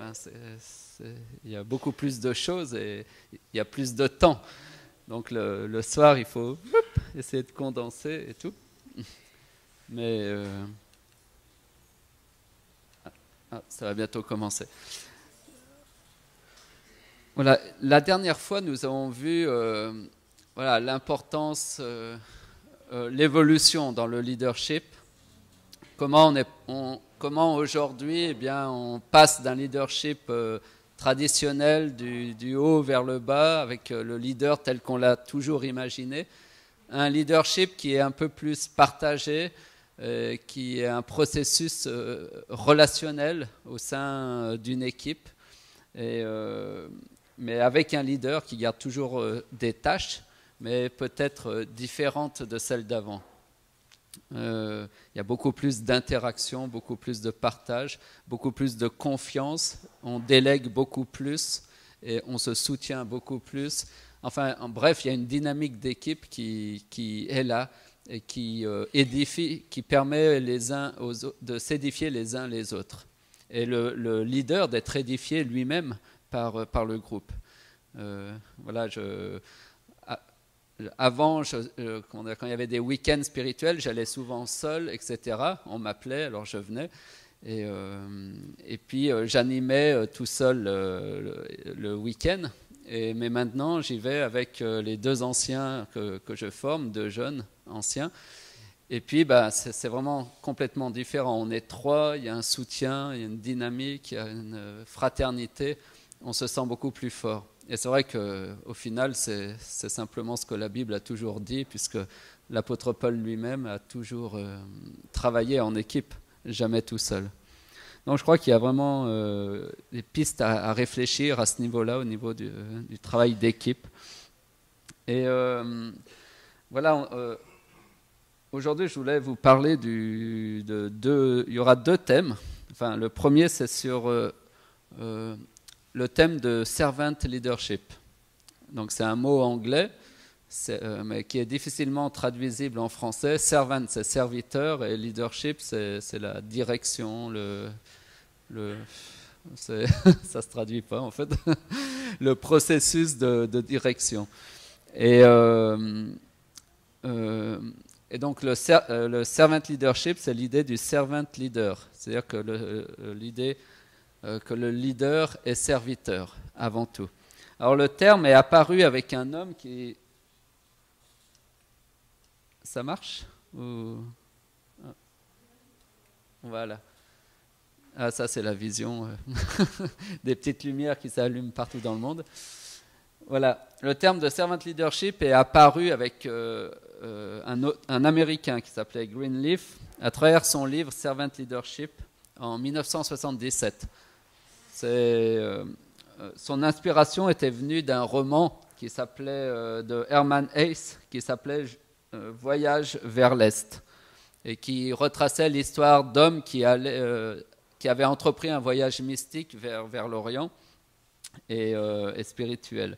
il y a beaucoup plus de choses et il y a plus de temps. Donc le soir, il faut essayer de condenser et tout. Mais ça va bientôt commencer. Voilà, la dernière fois, nous avons vu l'importance, l'évolution dans le leadership, comment comment aujourd'hui, eh bien, on passe d'un leadership traditionnel du haut vers le bas, avec le leader tel qu'on l'a toujours imaginé, à un leadership qui est un peu plus partagé, qui est un processus relationnel au sein d'une équipe, mais avec un leader qui garde toujours des tâches, mais peut-être différentes de celles d'avant. Il y a beaucoup plus d'interaction, beaucoup plus de partage, beaucoup plus de confiance, on délègue beaucoup plus et on se soutient beaucoup plus. Enfin, en bref, il y a une dynamique d'équipe qui est là et qui édifie, qui permet les uns de s'édifier les uns les autres. Et le leader d'être édifié lui-même par le groupe. Voilà, avant, quand il y avait des week-ends spirituels, j'allais souvent seul, etc. On m'appelait, alors je venais. Et puis j'animais tout seul le week-end. Mais maintenant, j'y vais avec les 2 anciens que je forme, 2 jeunes anciens. Et puis, c'est vraiment complètement différent. On est 3, il y a un soutien, il y a une dynamique, il y a une fraternité. On se sent beaucoup plus fort. Et c'est vrai qu'au final, c'est simplement ce que la Bible a toujours dit, puisque l'apôtre Paul lui-même a toujours travaillé en équipe, jamais tout seul. Donc je crois qu'il y a vraiment des pistes à réfléchir à ce niveau-là, au niveau du travail d'équipe. Et voilà, aujourd'hui je voulais vous parler il y aura 2 thèmes. Enfin, le premier c'est sur le thème de servant leadership. Donc c'est un mot anglais, mais qui est difficilement traduisible en français. Servant, c'est serviteur, et leadership, c'est la direction, ça se traduit pas en fait, le processus de direction. Et donc le servant leadership, c'est l'idée du servant leader, c'est-à-dire que l'idée que le leader est serviteur avant tout. Alors le terme est apparu avec un homme qui... Ça marche ou... Voilà. Ah, ça c'est la vision des petites lumières qui s'allument partout dans le monde. Voilà. Le terme de servant leadership est apparu avec un Américain qui s'appelait Greenleaf à travers son livre Servant Leadership en 1977. Son inspiration était venue d'un roman qui s'appelait de Hermann Hesse, qui s'appelait Voyage vers l'Est, et qui retraçait l'histoire d'hommes qui avaient entrepris un voyage mystique vers l'Orient et spirituel.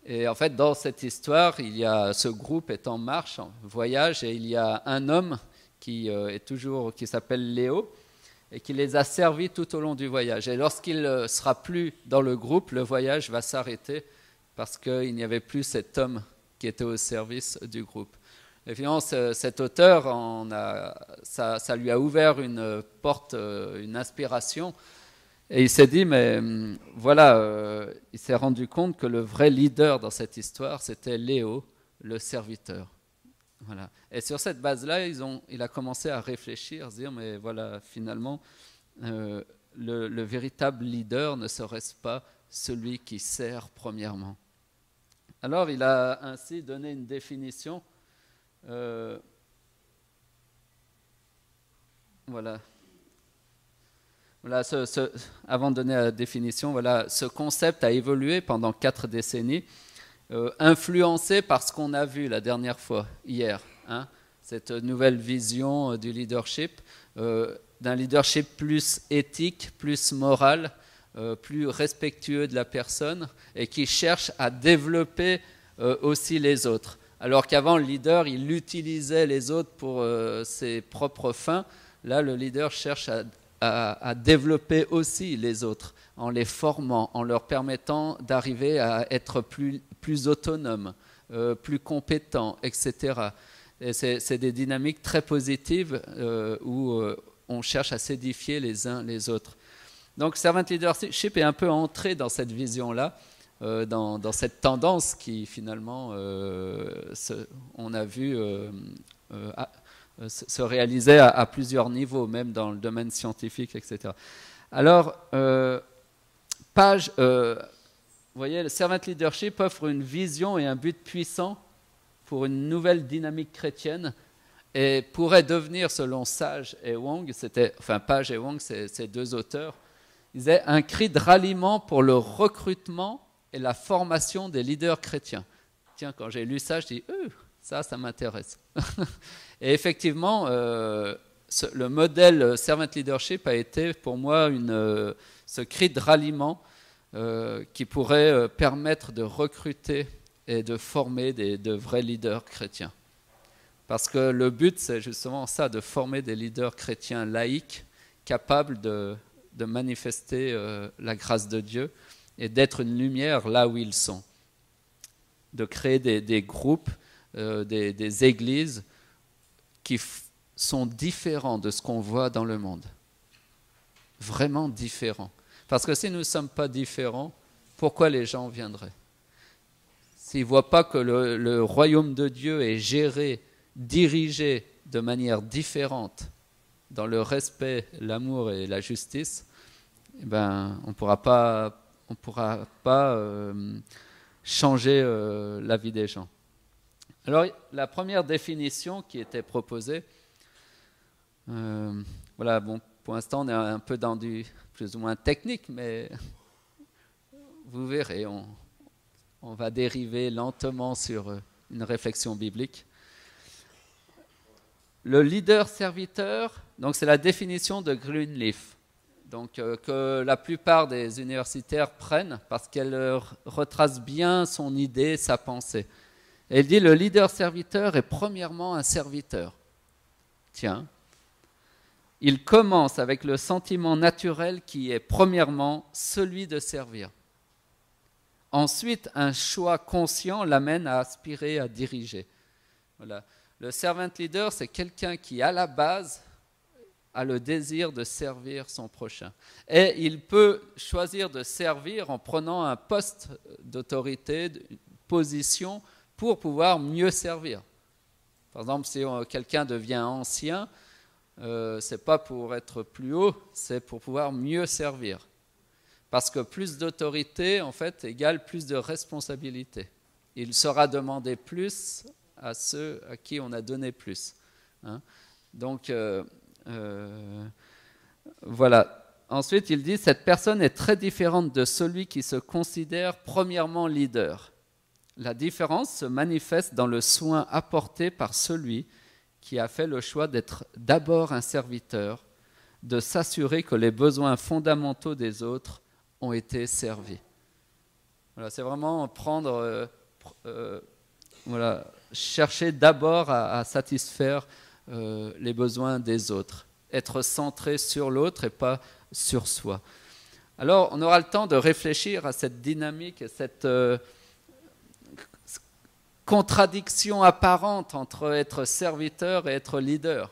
Et en fait, dans cette histoire, il y a ce groupe est en marche, en voyage, et il y a un homme qui s'appelle Léo, et qui les a servis tout au long du voyage. Et lorsqu'il ne sera plus dans le groupe, le voyage va s'arrêter parce qu'il n'y avait plus cet homme qui était au service du groupe. Et finalement, cet auteur, ça lui a ouvert une porte, une inspiration. Et il s'est dit, mais voilà, il s'est rendu compte que le vrai leader dans cette histoire, c'était Léo, le serviteur. Voilà. Et sur cette base-là, il a commencé à réfléchir, à se dire, mais voilà, finalement, le véritable leader ne serait-ce pas celui qui sert premièrement. Alors, il a ainsi donné une définition. Voilà. Voilà, avant de donner la définition, voilà, ce concept a évolué pendant 4 décennies. Influencé par ce qu'on a vu la dernière fois, hier, hein, cette nouvelle vision du leadership, d'un leadership plus éthique, plus moral, plus respectueux de la personne et qui cherche à développer aussi les autres. Alors qu'avant, le leader, il utilisait les autres pour ses propres fins. Là, le leader cherche à développer aussi les autres en les formant, en leur permettant d'arriver à être plus autonomes, plus compétents, etc. Et c'est des dynamiques très positives où on cherche à s'édifier les uns les autres. Donc, Servant Leadership est un peu entré dans cette vision-là, dans cette tendance qui finalement, on a vu se réaliser à plusieurs niveaux, même dans le domaine scientifique, etc. Alors, vous voyez, le servant leadership offre une vision et un but puissant pour une nouvelle dynamique chrétienne et pourrait devenir, selon Sage et Wong, Page et Wong, ces deux auteurs, ils disaient un cri de ralliement pour le recrutement et la formation des leaders chrétiens. Tiens, quand j'ai lu ça, je dis ça m'intéresse. Et effectivement, le modèle servant leadership a été pour moi ce cri de ralliement qui pourrait permettre de recruter et de former de vrais leaders chrétiens. Parce que le but, c'est justement ça, de former des leaders chrétiens laïcs, capables de manifester la grâce de Dieu et d'être une lumière là où ils sont. De créer des groupes, des églises qui sont différents de ce qu'on voit dans le monde. Vraiment différents. Parce que si nous ne sommes pas différents, pourquoi les gens viendraient? S'ils ne voient pas que le royaume de Dieu est géré, dirigé de manière différente, dans le respect, l'amour et la justice, eh ben, on ne pourra pas changer la vie des gens. Alors, la première définition qui était proposée, voilà, bon, pour l'instant, on est un peu dans du plus ou moins technique, mais vous verrez, on va dériver lentement sur une réflexion biblique. Le leader-serviteur, donc c'est la définition de Greenleaf, donc que la plupart des universitaires prennent parce qu'elle retrace bien son idée, sa pensée. Et il dit le leader-serviteur est premièrement un serviteur. Tiens, il commence avec le sentiment naturel qui est premièrement celui de servir. Ensuite, un choix conscient l'amène à aspirer à diriger. Voilà. Le servant leader, c'est quelqu'un qui, à la base, a le désir de servir son prochain. Et il peut choisir de servir en prenant un poste d'autorité, une position, pour pouvoir mieux servir. Par exemple, si quelqu'un devient ancien, ce n'est pas pour être plus haut, c'est pour pouvoir mieux servir. Parce que plus d'autorité, en fait, égale plus de responsabilité. Il sera demandé plus à ceux à qui on a donné plus. Hein. Donc, voilà. Ensuite, il dit, cette personne est très différente de celui qui se considère premièrement leader. La différence se manifeste dans le soin apporté par celui qui a fait le choix d'être d'abord un serviteur, de s'assurer que les besoins fondamentaux des autres ont été servis. Voilà, c'est vraiment prendre, voilà, chercher d'abord à satisfaire les besoins des autres, être centré sur l'autre et pas sur soi. Alors, on aura le temps de réfléchir à cette dynamique et cette contradiction apparente entre être serviteur et être leader.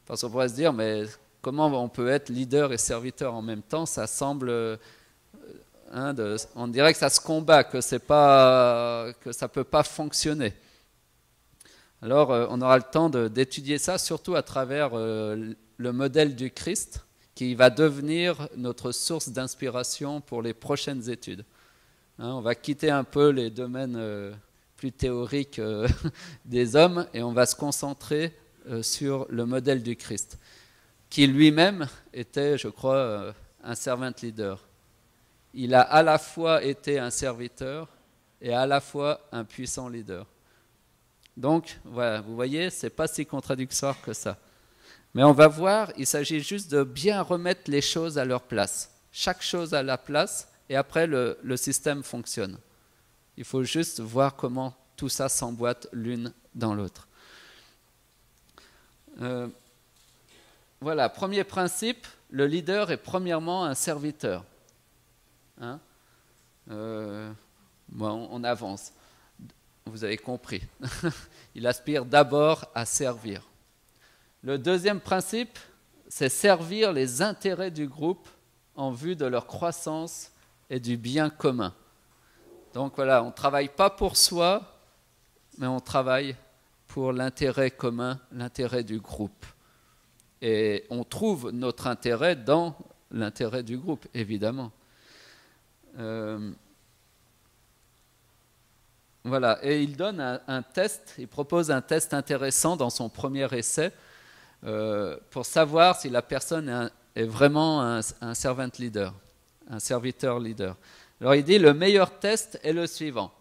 Parce qu'on pourrait se dire, mais comment on peut être leader et serviteur en même temps? Ça semble, on dirait que ça se combat, que ça ne peut pas fonctionner. Alors, on aura le temps d'étudier ça, surtout à travers le modèle du Christ, qui va devenir notre source d'inspiration pour les prochaines études. On va quitter un peu les domaines plus théoriques des hommes et on va se concentrer sur le modèle du Christ, qui lui-même était, je crois, un servant leader. Il a à la fois été un serviteur et à la fois un puissant leader. Donc, voilà, vous voyez, ce n'est pas si contradictoire que ça. Mais on va voir, il s'agit juste de bien remettre les choses à leur place. Chaque chose à la place, et après, le système fonctionne. Il faut juste voir comment tout ça s'emboîte l'une dans l'autre. Voilà, premier principe, le leader est premièrement un serviteur. Hein? Bon, on avance. Vous avez compris. Il aspire d'abord à servir. Le deuxième principe, c'est servir les intérêts du groupe en vue de leur croissance et du bien commun. Donc voilà, on ne travaille pas pour soi, mais on travaille pour l'intérêt commun, l'intérêt du groupe. Et on trouve notre intérêt dans l'intérêt du groupe, évidemment. Voilà, et il donne un test, il propose un test intéressant dans son premier essai pour savoir si la personne est vraiment un servant leader, un serviteur leader. Alors il dit, le meilleur test est le suivant.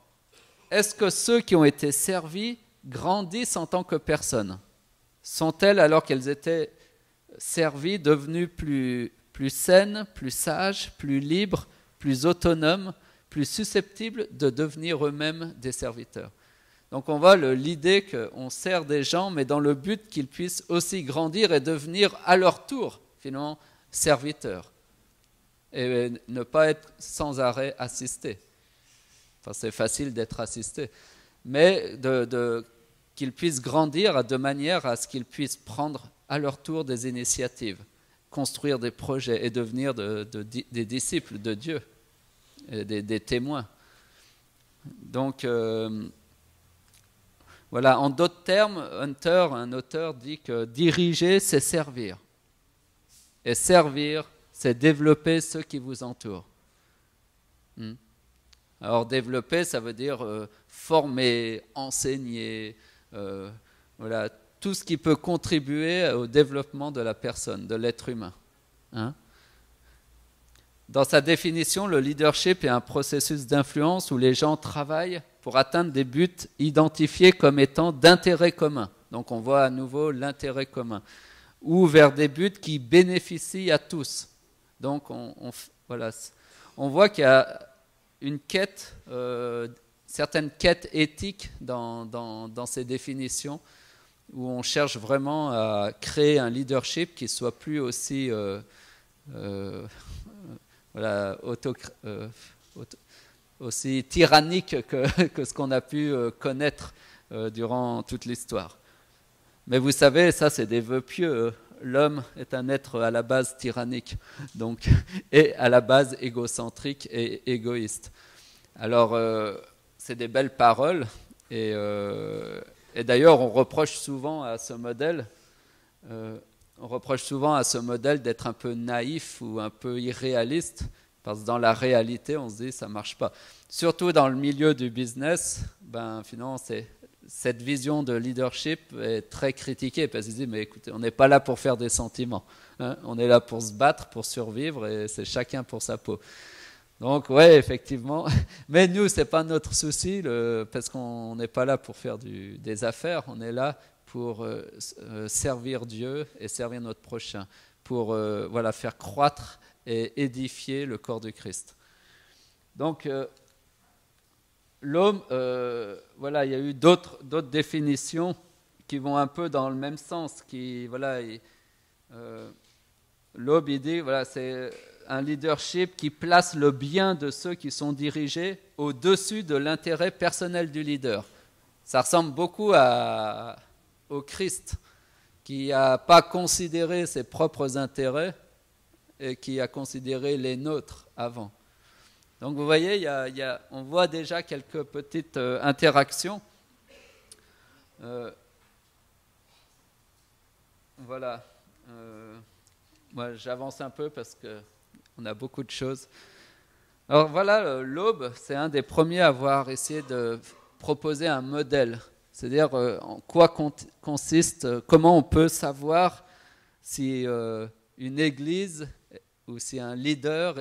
Est-ce que ceux qui ont été servis grandissent en tant que personnes? Sont-elles, alors qu'elles étaient servies, devenues plus saines, plus sages, plus libres, plus autonomes, plus susceptibles de devenir eux-mêmes des serviteurs? Donc on voit l'idée qu'on sert des gens, mais dans le but qu'ils puissent aussi grandir et devenir à leur tour, finalement, serviteurs. Et ne pas être sans arrêt assistés. Enfin, c'est facile d'être assisté. Mais qu'ils puissent grandir de manière à ce qu'ils puissent prendre à leur tour des initiatives, construire des projets et devenir des disciples de Dieu, et des témoins. Donc, voilà, en d'autres termes, Hunter, un auteur, dit que diriger, c'est servir. Et servir, c'est développer ceux qui vous entourent. Alors développer, ça veut dire former, enseigner, voilà, tout ce qui peut contribuer au développement de la personne, de l'être humain. Dans sa définition, le leadership est un processus d'influence où les gens travaillent pour atteindre des buts identifiés comme étant d'intérêt commun. Donc on voit à nouveau l'intérêt commun. Ou vers des buts qui bénéficient à tous. Donc voilà, on voit qu'il y a une quête, certaines quêtes éthiques dans ces définitions, où on cherche vraiment à créer un leadership qui soit plus aussi voilà, aussi tyrannique que ce qu'on a pu connaître durant toute l'histoire. Mais vous savez, ça c'est des vœux pieux. L'homme est un être à la base tyrannique, donc, et à la base égocentrique et égoïste. Alors, c'est des belles paroles, et d'ailleurs, on reproche souvent à ce modèle d'être un peu naïf ou un peu irréaliste, parce que dans la réalité, on se dit ça ne marche pas. Surtout dans le milieu du business, finalement, cette vision de leadership est très critiquée, parce qu'ils disent, mais écoutez, on n'est pas là pour faire des sentiments, hein, on est là pour se battre, pour survivre, et c'est chacun pour sa peau. Donc ouais, effectivement, mais nous, ce n'est pas notre souci, parce qu'on n'est pas là pour faire des affaires, on est là pour servir Dieu et servir notre prochain, pour voilà, faire croître et édifier le corps du Christ. Donc, l'homme, voilà, il y a eu d'autres définitions qui vont un peu dans le même sens. L'homme, il dit, voilà, c'est un leadership qui place le bien de ceux qui sont dirigés au-dessus de l'intérêt personnel du leader. Ça ressemble beaucoup au Christ, qui n'a pas considéré ses propres intérêts et qui a considéré les nôtres avant. Donc vous voyez, on voit déjà quelques petites interactions. Voilà. Moi, j'avance un peu parce qu'on a beaucoup de choses. Alors voilà, l'Aube, c'est un des premiers à avoir essayé de proposer un modèle. C'est-à-dire en quoi consiste, comment on peut savoir si une église ou si un leader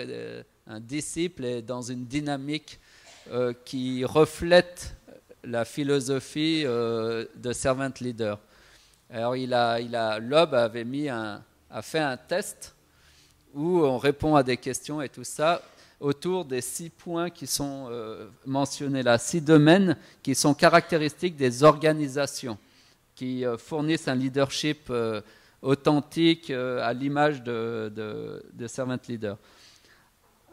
un disciple est dans une dynamique qui reflète la philosophie de servant leader. Alors l'Aube a fait un test où on répond à des questions et tout ça autour des 6 points qui sont mentionnés là, 6 domaines qui sont caractéristiques des organisations qui fournissent un leadership authentique à l'image de servant leader.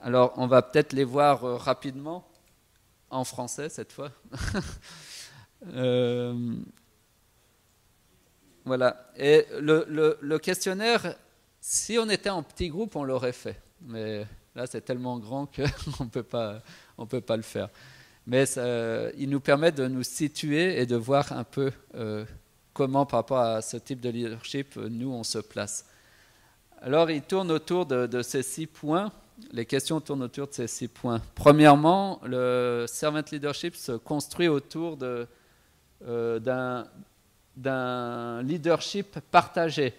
Alors, on va peut-être les voir rapidement, en français cette fois. Voilà. Et le questionnaire, si on était en petit groupe, on l'aurait fait. Mais là, c'est tellement grand qu'on ne peut pas le faire. Mais il nous permet de nous situer et de voir un peu comment, par rapport à ce type de leadership, nous, on se place. Alors, il tourne autour de ces 6 points. Les questions tournent autour de ces 6 points. Premièrement, le servant leadership se construit autour d'un leadership partagé.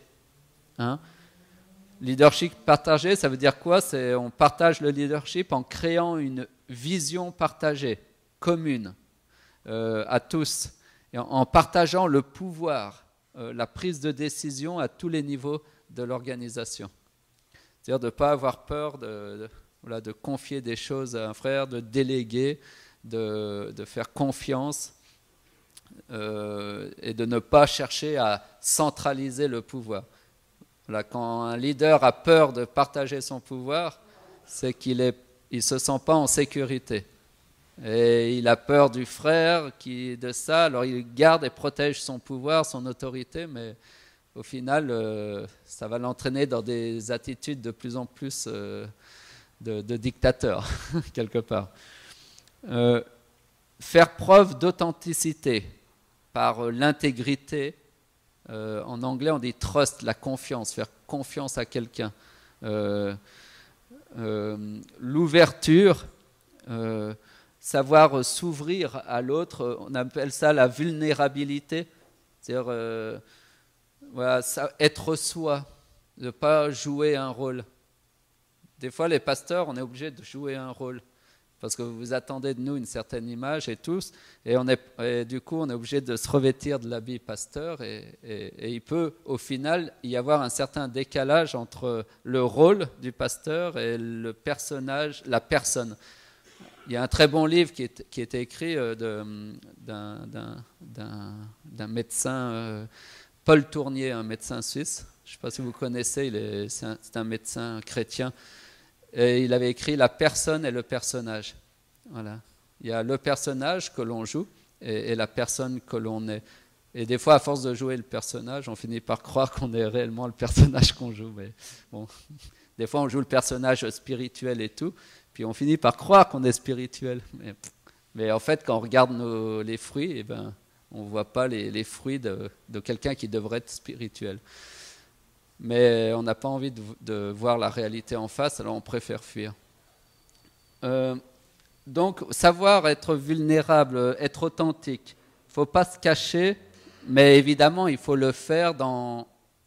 Hein? Leadership partagé, ça veut dire quoi? On partage le leadership en créant une vision partagée, commune, à tous, et en partageant le pouvoir, la prise de décision à tous les niveaux de l'organisation. C'est-à-dire de ne pas avoir peur de confier des choses à un frère, de déléguer, de faire confiance et de ne pas chercher à centraliser le pouvoir. Voilà, quand un leader a peur de partager son pouvoir, c'est qu'il ne se sent pas en sécurité. Et il a peur du frère de ça, alors il garde et protège son pouvoir, son autorité, mais au final, ça va l'entraîner dans des attitudes de plus en plus de dictateur, quelque part. Faire preuve d'authenticité par l'intégrité. En anglais, on dit trust, la confiance, faire confiance à quelqu'un. L'ouverture, savoir s'ouvrir à l'autre, on appelle ça la vulnérabilité. C'est-à-dire voilà, être soi, de ne pas jouer un rôle. Des fois, les pasteurs, on est obligé de jouer un rôle parce que vous attendez de nous une certaine image et tous, et du coup, on est obligé de se revêtir de l'habit pasteur et il peut, au final, y avoir un certain décalage entre le rôle du pasteur et le personnage, la personne. Il y a un très bon livre qui est écrit d'un médecin, Paul Tournier, un médecin suisse. Je ne sais pas si vous connaissez, c'est un médecin chrétien. Et il avait écrit « La personne et le personnage ». Voilà. Il y a le personnage que l'on joue et la personne que l'on est. Et des fois, à force de jouer le personnage, on finit par croire qu'on est réellement le personnage qu'on joue. Mais bon, des fois, on joue le personnage spirituel et tout, puis on finit par croire qu'on est spirituel. Mais en fait, quand on regarde les fruits, eh ben, on ne voit pas les fruits de quelqu'un qui devrait être spirituel. Mais on n'a pas envie de voir la réalité en face, alors on préfère fuir. Donc, savoir être vulnérable, être authentique. Il ne faut pas se cacher, mais évidemment, il faut le faire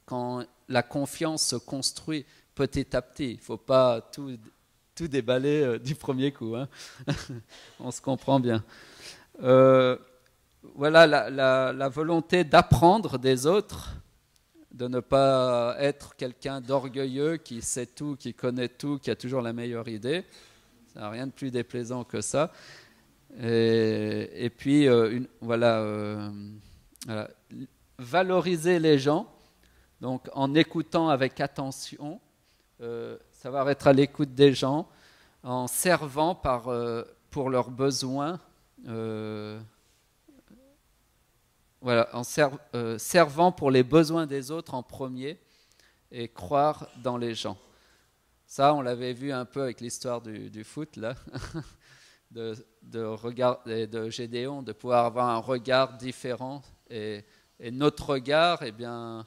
quand la confiance se construit petit à petit. Il ne faut pas tout déballer du premier coup. Hein. On se comprend bien. Voilà la volonté d'apprendre des autres, de ne pas être quelqu'un d'orgueilleux qui sait tout, qui connaît tout, qui a toujours la meilleure idée. Ça n'a rien de plus déplaisant que ça. Et puis, voilà, valoriser les gens, donc en écoutant avec attention, savoir être à l'écoute des gens, en servant pour leurs besoins, voilà, en servant pour les besoins des autres en premier et croire dans les gens. Ça, on l'avait vu un peu avec l'histoire du foot, là, de Gédéon, de pouvoir avoir un regard différent. Et notre regard, eh bien,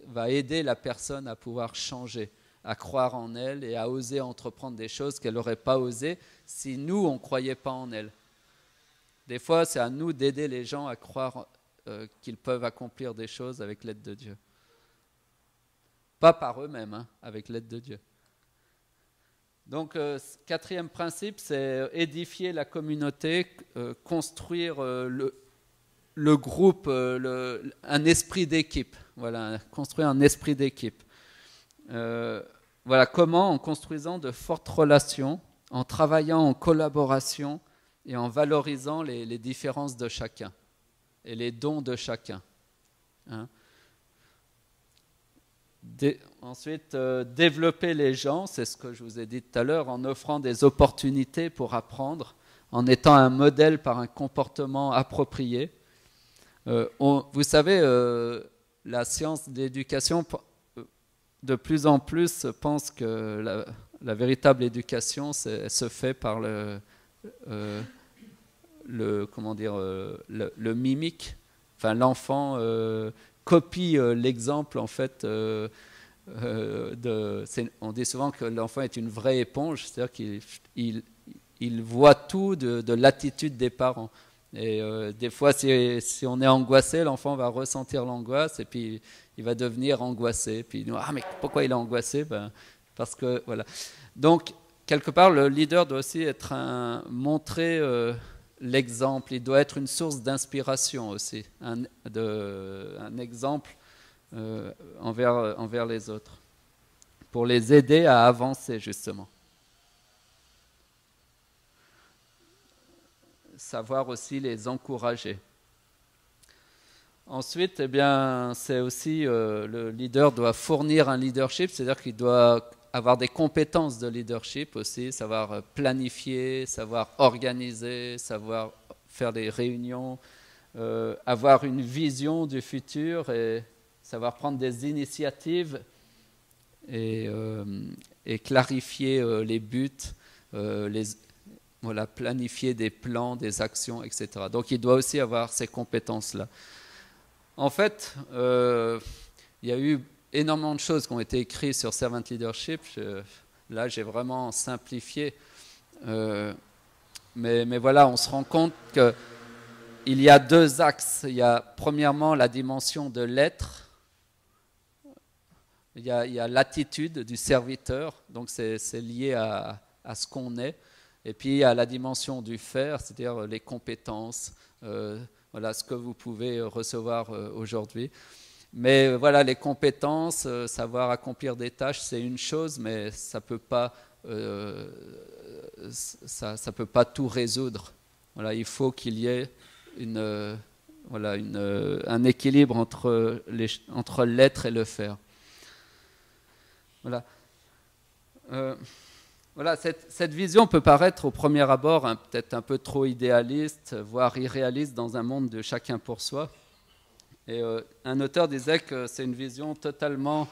va aider la personne à pouvoir changer, à croire en elle et à oser entreprendre des choses qu'elle n'aurait pas osé si nous, on ne croyait pas en elle. Des fois, c'est à nous d'aider les gens à croire qu'ils peuvent accomplir des choses avec l'aide de Dieu. Pas par eux-mêmes, hein, avec l'aide de Dieu. Donc, quatrième principe, c'est édifier la communauté, construire le groupe, un esprit d'équipe. Voilà, construire un esprit d'équipe. Voilà, comment? En construisant de fortes relations, en travaillant en collaboration et en valorisant les différences de chacun et les dons de chacun. Hein? Ensuite, développer les gens, c'est ce que je vous ai dit tout à l'heure, en offrant des opportunités pour apprendre, en étant un modèle par un comportement approprié. Vous savez, la science de l'éducation, de plus en plus, pense que la véritable éducation se fait par le mimique. Enfin, l'enfant copie l'exemple en fait. On dit souvent que l'enfant est une vraie éponge, c'est-à-dire qu'il voit tout de l'attitude des parents. Et des fois, si on est angoissé, l'enfant va ressentir l'angoisse et puis il va devenir angoissé. Puis il dit, ah, mais pourquoi il est angoissé? Parce que, voilà. Donc, quelque part, le leader doit aussi montrer l'exemple. Il doit être une source d'inspiration aussi, un exemple envers les autres, pour les aider à avancer, justement. Savoir aussi les encourager. Ensuite, eh bien, c'est aussi le leader doit fournir un leadership, c'est-à-dire qu'il doit avoir des compétences de leadership aussi, savoir planifier, savoir organiser, savoir faire des réunions, avoir une vision du futur et savoir prendre des initiatives et clarifier les buts, planifier des plans, des actions, etc. Donc il doit aussi avoir ces compétences-là. En fait, il y a eu énormément de choses qui ont été écrites sur Servant Leadership. Là, j'ai vraiment simplifié. Mais voilà, on se rend compte qu'il y a deux axes. Il y a premièrement la dimension de l'être. Il y a l'attitude du serviteur, donc c'est lié à ce qu'on est. Et puis il y a la dimension du faire, c'est-à-dire les compétences, ce que vous pouvez recevoir aujourd'hui. Mais voilà, les compétences, savoir accomplir des tâches, c'est une chose, mais ça peut pas tout résoudre. Voilà, il faut qu'il y ait un équilibre entre l'être et le faire. Voilà. Cette vision peut paraître au premier abord peut-être un peu trop idéaliste, voire irréaliste dans un monde de chacun pour soi. Et un auteur disait que c'est une vision totalement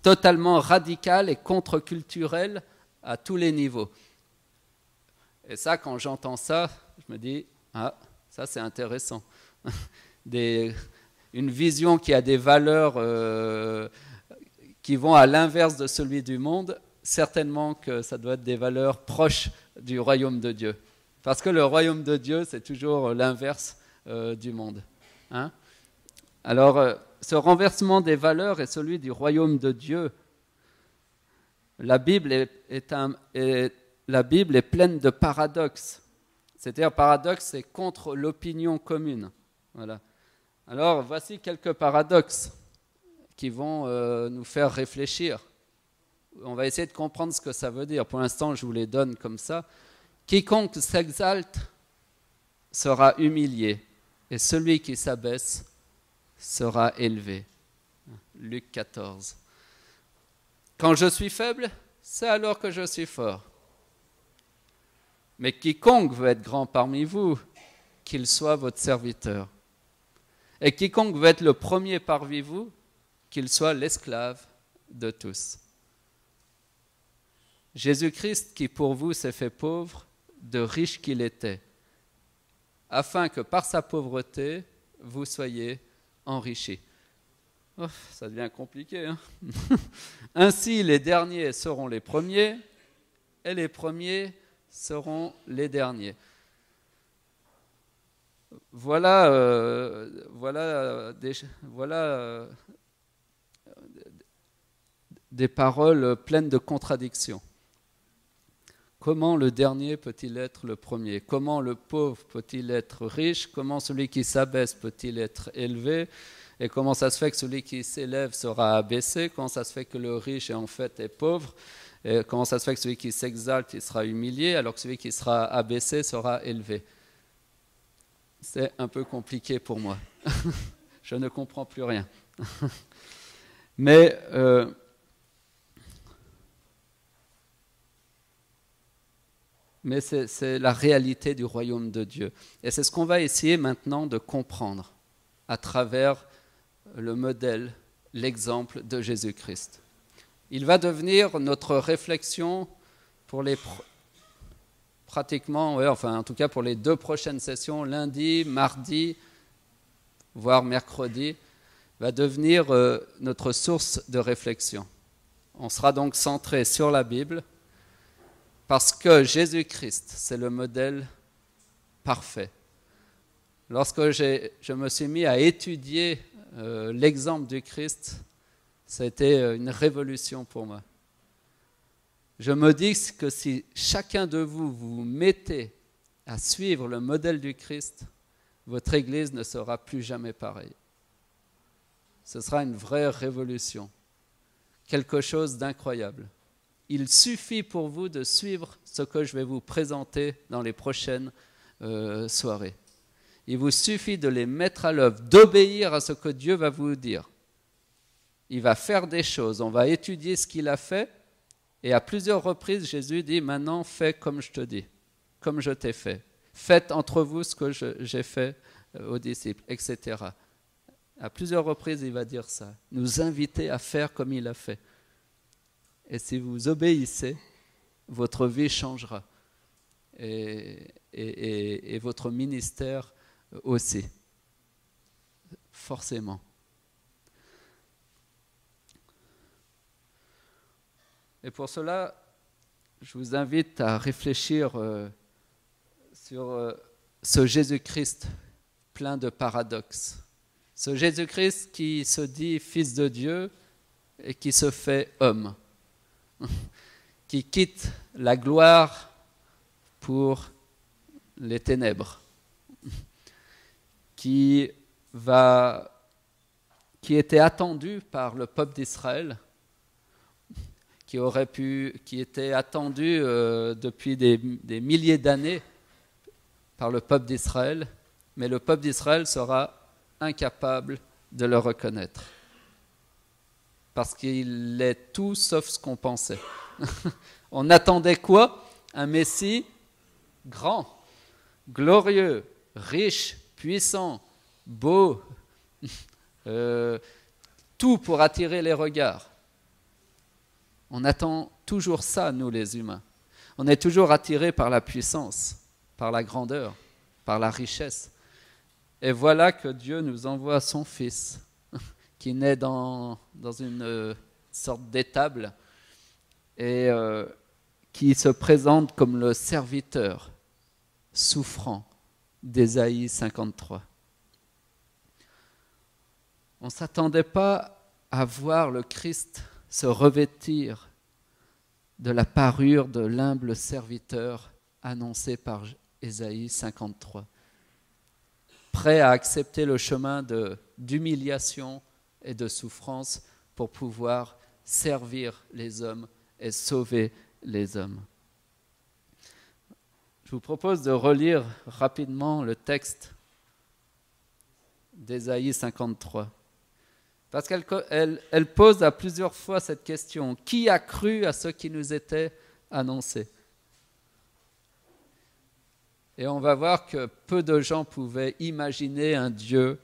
totalement radicale et contre-culturelle à tous les niveaux. Et ça, quand j'entends ça, je me dis, ah, ça c'est intéressant. Une vision qui a des valeurs qui vont à l'inverse de celui du monde, certainement que ça doit être des valeurs proches du royaume de Dieu. Parce que le royaume de Dieu, c'est toujours l'inverse du monde. Hein? Alors, ce renversement des valeurs est celui du royaume de Dieu. La Bible est pleine de paradoxes. C'est-à-dire, paradoxe, c'est contre l'opinion commune. Voilà. Alors, voici quelques paradoxes qui vont nous faire réfléchir. On va essayer de comprendre ce que ça veut dire. Pour l'instant, je vous les donne comme ça. Quiconque s'exalte sera humilié, et celui qui s'abaisse sera élevé. Luc 14. Quand je suis faible, c'est alors que je suis fort. Mais quiconque veut être grand parmi vous, qu'il soit votre serviteur. Et quiconque veut être le premier parmi vous, qu'il soit l'esclave de tous. Jésus-Christ, qui pour vous s'est fait pauvre, de riche qu'il était, afin que par sa pauvreté, vous soyez enrichis. Oh, ça devient compliqué, hein. Ainsi, les derniers seront les premiers, et les premiers seront les derniers. Voilà des paroles pleines de contradictions. Comment le dernier peut-il être le premier? Comment le pauvre peut-il être riche? Comment celui qui s'abaisse peut-il être élevé? Et comment ça se fait que celui qui s'élève sera abaissé? Comment ça se fait que le riche en fait est pauvre? Et comment ça se fait que celui qui s'exalte il sera humilié alors que celui qui sera abaissé sera élevé? C'est un peu compliqué pour moi. Je ne comprends plus rien. Mais c'est la réalité du royaume de Dieu. Et c'est ce qu'on va essayer maintenant de comprendre à travers le modèle, l'exemple de Jésus-Christ. Il va devenir notre réflexion pratiquement, ouais, enfin en tout cas pour les 2 prochaines sessions, lundi, mardi, voire mercredi, va devenir notre source de réflexion. On sera donc centré sur la Bible parce que Jésus-Christ, c'est le modèle parfait. Lorsque je me suis mis à étudier l'exemple du Christ, ça a été une révolution pour moi. Je me dis que si chacun de vous vous mettez à suivre le modèle du Christ, votre Église ne sera plus jamais pareille. Ce sera une vraie révolution, quelque chose d'incroyable. Il suffit pour vous de suivre ce que je vais vous présenter dans les prochaines soirées. Il vous suffit de les mettre à l'œuvre, d'obéir à ce que Dieu va vous dire. Il va faire des choses, on va étudier ce qu'il a fait, et à plusieurs reprises, Jésus dit, maintenant fais comme je te dis, comme je t'ai fait. Faites entre vous ce que j'ai fait aux disciples, etc. À plusieurs reprises, il va dire ça, nous inviter à faire comme il a fait. Et si vous obéissez, votre vie changera. Et votre ministère aussi. Forcément. Et pour cela, je vous invite à réfléchir sur ce Jésus-Christ plein de paradoxes. Ce Jésus-Christ qui se dit fils de Dieu et qui se fait homme. Qui quitte la gloire pour les ténèbres. Qui était attendu par le peuple d'Israël, qui était attendu depuis des milliers d'années par le peuple d'Israël, mais le peuple d'Israël sera incapable de le reconnaître. Parce qu'il est tout sauf ce qu'on pensait. On attendait quoi? Un Messie grand, glorieux, riche, puissant, beau, tout pour attirer les regards. On attend toujours ça, nous les humains. On est toujours attirés par la puissance, par la grandeur, par la richesse. Et voilà que Dieu nous envoie son Fils, qui naît dans une sorte d'étable et qui se présente comme le serviteur souffrant d'Ésaïe 53. On ne s'attendait pas à voir le Christ se revêtir de la parure de l'humble serviteur annoncé par Ésaïe 53, prêt à accepter le chemin d'humiliation et de souffrance pour pouvoir servir les hommes et sauver les hommes. Je vous propose de relire rapidement le texte d'Ésaïe 53. Parce qu'elle pose à plusieurs fois cette question. Qui a cru à ce qui nous était annoncé? Et on va voir que peu de gens pouvaient imaginer un Dieu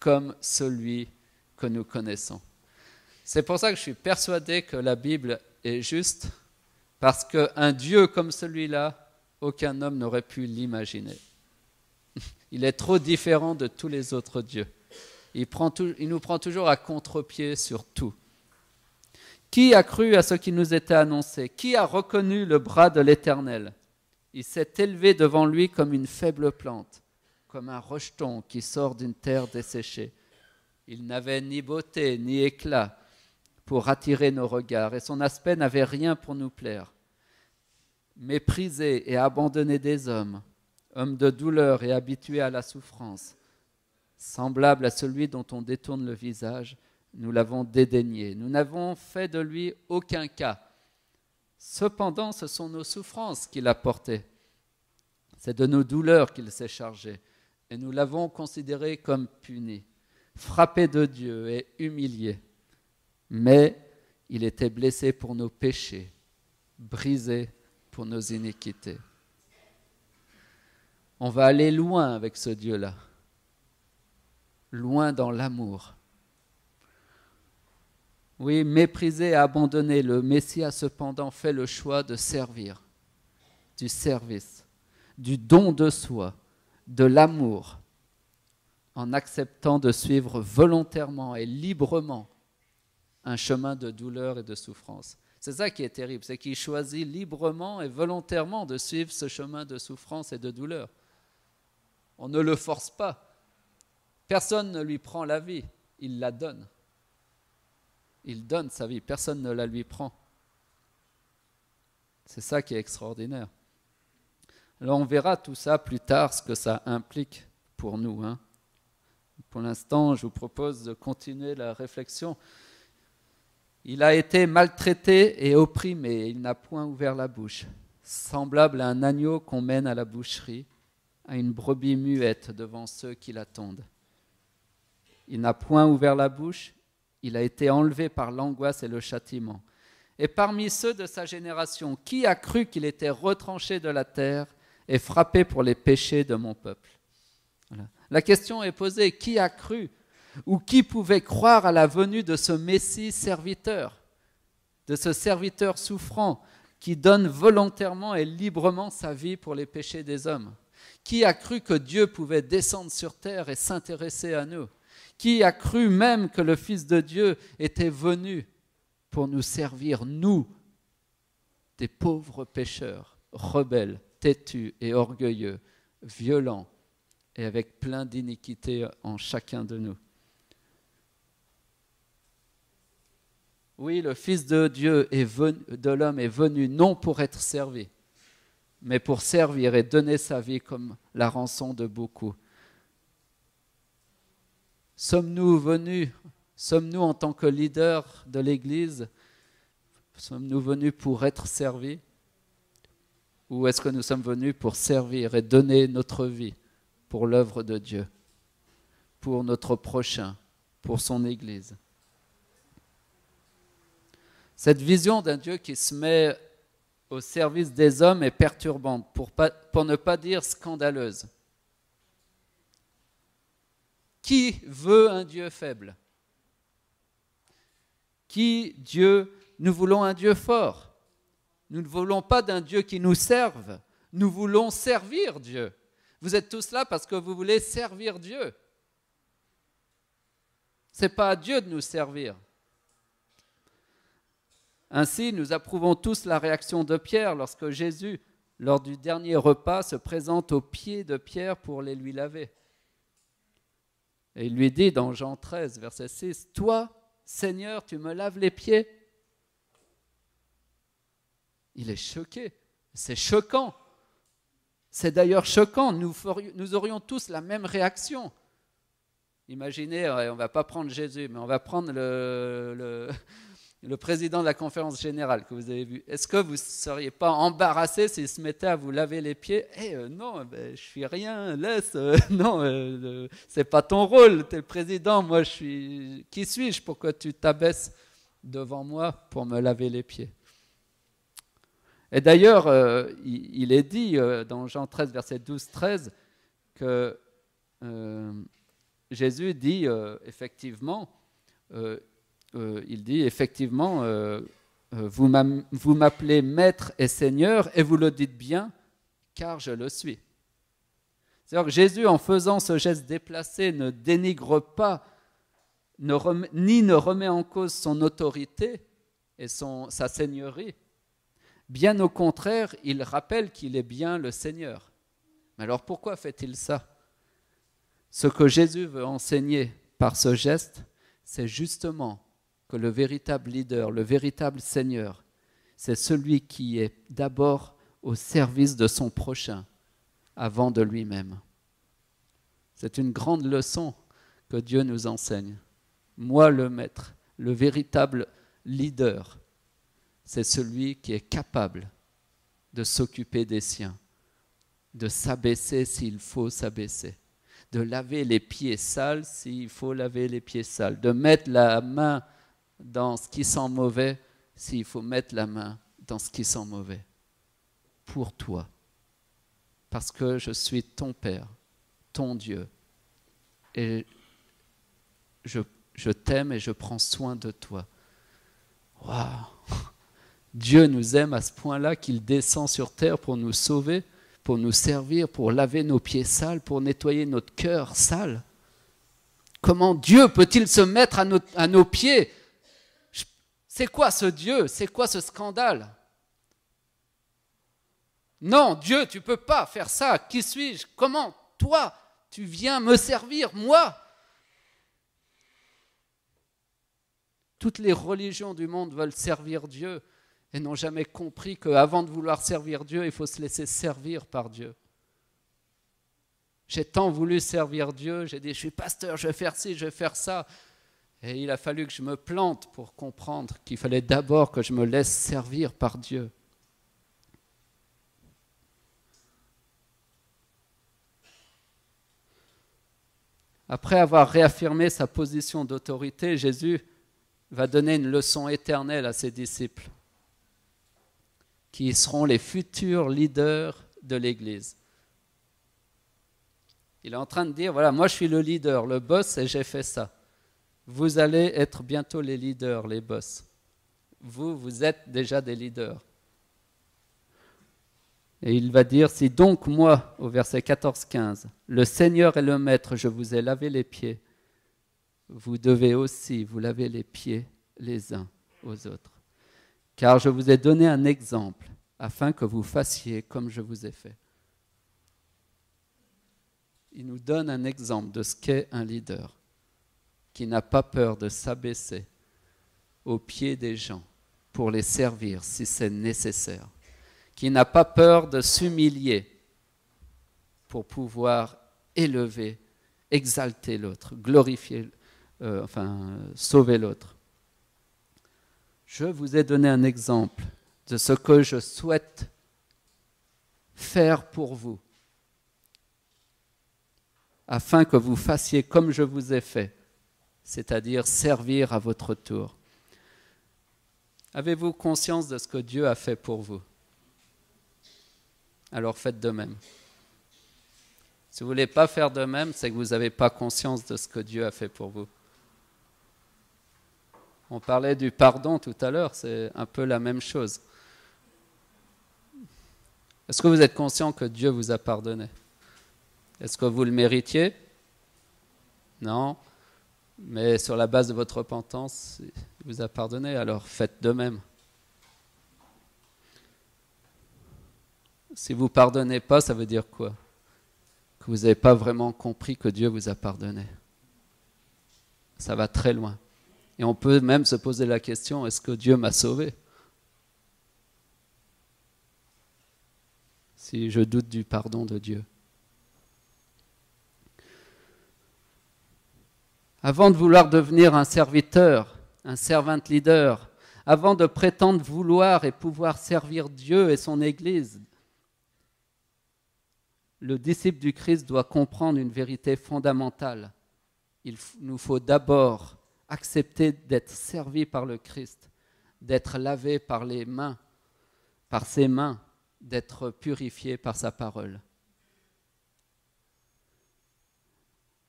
comme celui que nous connaissons. C'est pour ça que je suis persuadé que la Bible est juste, parce qu'un Dieu comme celui-là, aucun homme n'aurait pu l'imaginer. Il est trop différent de tous les autres dieux. Il nous prend toujours à contre-pied sur tout. Qui a cru à ce qui nous était annoncé? Qui a reconnu le bras de l'Éternel? Il s'est élevé devant lui comme une faible plante, comme un rejeton qui sort d'une terre desséchée. Il n'avait ni beauté ni éclat pour attirer nos regards, et son aspect n'avait rien pour nous plaire. Méprisé et abandonné des hommes, homme de douleur et habitué à la souffrance, semblable à celui dont on détourne le visage, nous l'avons dédaigné. Nous n'avons fait de lui aucun cas. Cependant, ce sont nos souffrances qu'il a portées. C'est de nos douleurs qu'il s'est chargé. Et nous l'avons considéré comme puni, frappé de Dieu et humilié. Mais il était blessé pour nos péchés, brisé pour nos iniquités. On va aller loin avec ce Dieu-là. Loin dans l'amour. Oui, méprisé et abandonné, le Messie a cependant fait le choix de servir, du service, du don de soi, de l'amour, en acceptant de suivre volontairement et librement un chemin de douleur et de souffrance. C'est ça qui est terrible, c'est qu'il choisit librement et volontairement de suivre ce chemin de souffrance et de douleur. On ne le force pas. Personne ne lui prend la vie, il la donne. Il donne sa vie, personne ne la lui prend. C'est ça qui est extraordinaire. Alors on verra tout ça plus tard, ce que ça implique pour nous. Pour l'instant, je vous propose de continuer la réflexion. Il a été maltraité et opprimé, il n'a point ouvert la bouche, semblable à un agneau qu'on mène à la boucherie, à une brebis muette devant ceux qui l'attendent. Il n'a point ouvert la bouche, il a été enlevé par l'angoisse et le châtiment. Et parmi ceux de sa génération, qui a cru qu'il était retranché de la terre et frappé pour les péchés de mon peuple? Voilà. La question est posée, qui a cru? Ou qui pouvait croire à la venue de ce Messie serviteur, de ce serviteur souffrant qui donne volontairement et librement sa vie pour les péchés des hommes? Qui a cru que Dieu pouvait descendre sur terre et s'intéresser à nous? Qui a cru même que le Fils de Dieu était venu pour nous servir, nous, des pauvres pécheurs, rebelles, têtus et orgueilleux, violents et avec plein d'iniquité en chacun de nous? Oui, le Fils de Dieu de l'homme est venu non pour être servi, mais pour servir et donner sa vie comme la rançon de beaucoup. Sommes-nous en tant que leaders de l'Église, sommes-nous venus pour être servis? Ou est-ce que nous sommes venus pour servir et donner notre vie pour l'œuvre de Dieu, pour notre prochain, pour son Église? Cette vision d'un Dieu qui se met au service des hommes est perturbante, pour ne pas dire scandaleuse. Qui veut un Dieu faible? Nous voulons un Dieu fort. Nous ne voulons pas d'un Dieu qui nous serve. Nous voulons servir Dieu. Vous êtes tous là parce que vous voulez servir Dieu. Ce n'est pas à Dieu de nous servir. Ainsi, nous approuvons tous la réaction de Pierre lorsque Jésus, lors du dernier repas, se présente aux pieds de Pierre pour les lui laver. Et il lui dit dans Jean 13, verset 6, « Toi, Seigneur, tu me laves les pieds ?» Il est choqué. C'est choquant. C'est d'ailleurs choquant. Nous aurions tous la même réaction. Imaginez, on ne va pas prendre Jésus, mais on va prendre le président de la conférence générale que vous avez vu. Est-ce que vous ne seriez pas embarrassé s'il se mettait à vous laver les pieds? Non, je suis rien, laisse. Non, c'est pas ton rôle, tu es le président. Moi, qui suis-je pour que tu t'abaisses devant moi pour me laver les pieds? Et d'ailleurs, il est dit dans Jean 13, verset 12-13, que Jésus dit effectivement, vous m'appelez Maître et Seigneur, et vous le dites bien, car je le suis. C'est-à-dire que Jésus, en faisant ce geste déplacé, ne dénigre pas, ni ne remet en cause son autorité et sa seigneurie. Bien au contraire, il rappelle qu'il est bien le Seigneur. Mais alors pourquoi fait-il ça? Ce que Jésus veut enseigner par ce geste, c'est justement que le véritable leader, le véritable Seigneur, c'est celui qui est d'abord au service de son prochain avant de lui-même. C'est une grande leçon que Dieu nous enseigne. Moi, le maître, le véritable leader, c'est celui qui est capable de s'occuper des siens, de s'abaisser s'il faut s'abaisser, de laver les pieds sales s'il faut laver les pieds sales, de mettre la main dans ce qui sent mauvais s'il faut mettre la main dans ce qui sent mauvais. Pour toi, parce que je suis ton Père, ton Dieu, et je t'aime et je prends soin de toi. Waouh! Dieu nous aime à ce point-là qu'il descend sur terre pour nous sauver, pour nous servir, pour laver nos pieds sales, pour nettoyer notre cœur sale. Comment Dieu peut-il se mettre à nos pieds? C'est quoi ce Dieu? C'est quoi ce scandale? Non, Dieu, tu ne peux pas faire ça. Qui suis-je? Comment? Toi, tu viens me servir, moi? Toutes les religions du monde veulent servir Dieu et n'ont jamais compris qu'avant de vouloir servir Dieu, il faut se laisser servir par Dieu. J'ai tant voulu servir Dieu, j'ai dit, je suis pasteur, je vais faire ci, je vais faire ça. Et il a fallu que je me plante pour comprendre qu'il fallait d'abord que je me laisse servir par Dieu. Après avoir réaffirmé sa position d'autorité, Jésus va donner une leçon éternelle à ses disciples, qui seront les futurs leaders de l'Église. Il est en train de dire, voilà, moi je suis le leader, le boss, et j'ai fait ça. Vous allez être bientôt les leaders, les boss. Vous êtes déjà des leaders. Et il va dire, si donc moi, au verset 14-15, le Seigneur est le Maître, je vous ai lavé les pieds, vous devez aussi vous laver les pieds les uns aux autres. Car je vous ai donné un exemple, afin que vous fassiez comme je vous ai fait. Il nous donne un exemple de ce qu'est un leader, qui n'a pas peur de s'abaisser aux pieds des gens pour les servir si c'est nécessaire, qui n'a pas peur de s'humilier pour pouvoir élever, exalter l'autre, glorifier, sauver l'autre. Je vous ai donné un exemple de ce que je souhaite faire pour vous, afin que vous fassiez comme je vous ai fait, c'est-à-dire servir à votre tour. Avez-vous conscience de ce que Dieu a fait pour vous? Alors faites de même. Si vous ne voulez pas faire de même, c'est que vous n'avez pas conscience de ce que Dieu a fait pour vous. On parlait du pardon tout à l'heure, c'est un peu la même chose. Est-ce que vous êtes conscient que Dieu vous a pardonné? Est-ce que vous le méritiez? Non. Mais sur la base de votre repentance, il vous a pardonné, alors faites de même. Si vous ne pardonnez pas, ça veut dire quoi? Que vous n'avez pas vraiment compris que Dieu vous a pardonné. Ça va très loin. Et on peut même se poser la question, est-ce que Dieu m'a sauvé? Si je doute du pardon de Dieu. Avant de vouloir devenir un serviteur, un servant leader, avant de prétendre vouloir et pouvoir servir Dieu et son Église, le disciple du Christ doit comprendre une vérité fondamentale. Il nous faut d'abord accepter d'être servi par le Christ, d'être lavé par les mains, par ses mains, d'être purifié par sa parole.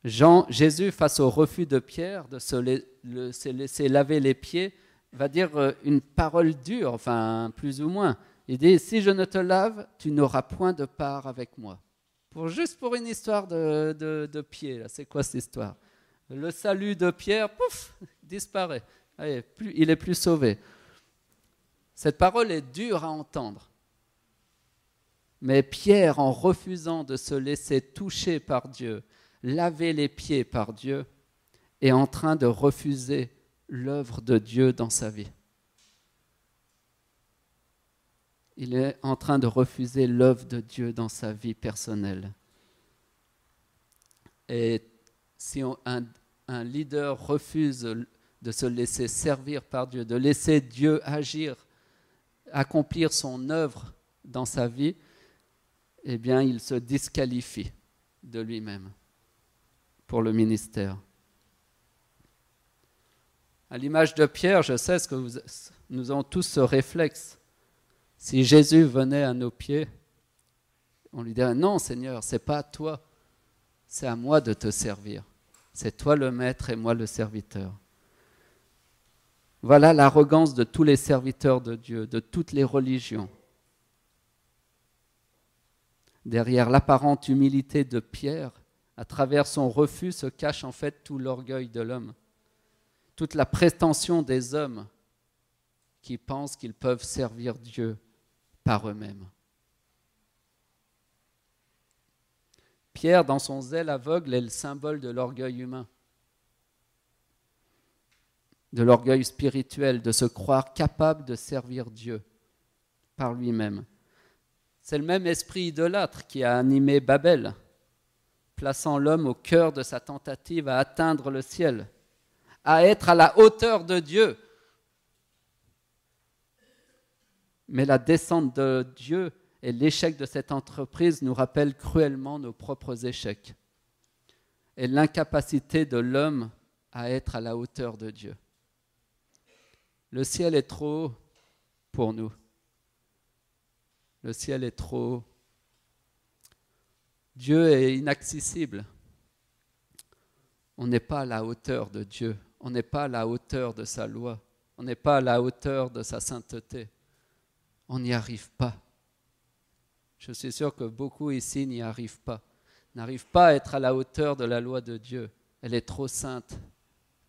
Jésus, face au refus de Pierre de se laisser laver les pieds, va dire une parole dure, enfin plus ou moins. Il dit, si je ne te lave, tu n'auras point de part avec moi. Juste pour une histoire de pied, là. C'est quoi cette histoire? Le salut de Pierre, pouf, disparaît. Allez, il est plus sauvé. Cette parole est dure à entendre. Mais Pierre, en refusant de se laisser toucher par Dieu, laver les pieds par Dieu, est en train de refuser l'œuvre de Dieu dans sa vie. Il est en train de refuser l'œuvre de Dieu dans sa vie personnelle. Et si un leader refuse de se laisser servir par Dieu, de laisser Dieu agir, accomplir son œuvre dans sa vie, eh bien, il se disqualifie de lui-même pour le ministère. À l'image de Pierre, je sais que nous avons tous ce réflexe. Si Jésus venait à nos pieds, on lui dirait « Non, Seigneur, ce n'est pas à toi, c'est à moi de te servir. C'est toi le maître et moi le serviteur. » Voilà l'arrogance de tous les serviteurs de Dieu, de toutes les religions. Derrière l'apparente humilité de Pierre, à travers son refus, se cache en fait tout l'orgueil de l'homme, toute la prétention des hommes qui pensent qu'ils peuvent servir Dieu par eux-mêmes. Pierre, dans son zèle aveugle, est le symbole de l'orgueil humain, de l'orgueil spirituel, de se croire capable de servir Dieu par lui-même. C'est le même esprit idolâtre qui a animé Babel, plaçant l'homme au cœur de sa tentative à atteindre le ciel, à être à la hauteur de Dieu. Mais la descente de Dieu et l'échec de cette entreprise nous rappellent cruellement nos propres échecs et l'incapacité de l'homme à être à la hauteur de Dieu. Le ciel est trop haut pour nous. Le ciel est trop haut. Dieu est inaccessible. On n'est pas à la hauteur de Dieu. On n'est pas à la hauteur de sa loi. On n'est pas à la hauteur de sa sainteté. On n'y arrive pas. Je suis sûr que beaucoup ici n'y arrivent pas. N'arrivent pas à être à la hauteur de la loi de Dieu. Elle est trop sainte,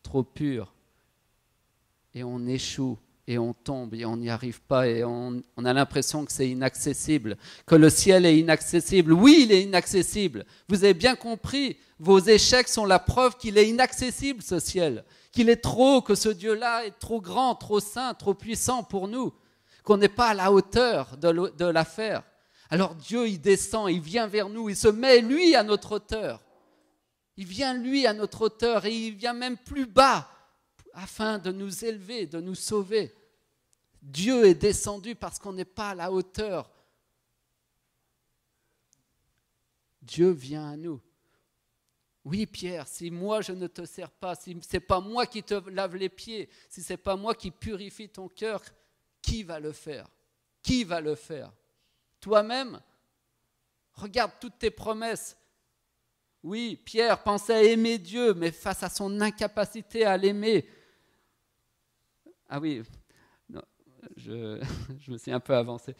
trop pure. Et on échoue, et on tombe, et on n'y arrive pas, et on a l'impression que c'est inaccessible, que le ciel est inaccessible. Oui, il est inaccessible. Vous avez bien compris, vos échecs sont la preuve qu'il est inaccessible, ce ciel. Qu'il est trop haut, que ce Dieu-là est trop grand, trop saint, trop puissant pour nous. Qu'on n'est pas à la hauteur de l'affaire. Alors Dieu, il descend, il vient vers nous, il se met, lui, à notre hauteur. Il vient, lui, à notre hauteur, et il vient même plus bas, afin de nous élever, de nous sauver. Dieu est descendu parce qu'on n'est pas à la hauteur. Dieu vient à nous. Oui, Pierre, si moi je ne te sers pas, si ce n'est pas moi qui te lave les pieds, si ce n'est pas moi qui purifie ton cœur, qui va le faire? Qui va le faire? Toi-même? Regarde toutes tes promesses. Oui, Pierre pensait à aimer Dieu, mais face à son incapacité à l'aimer. Ah oui, non, je me suis un peu avancé.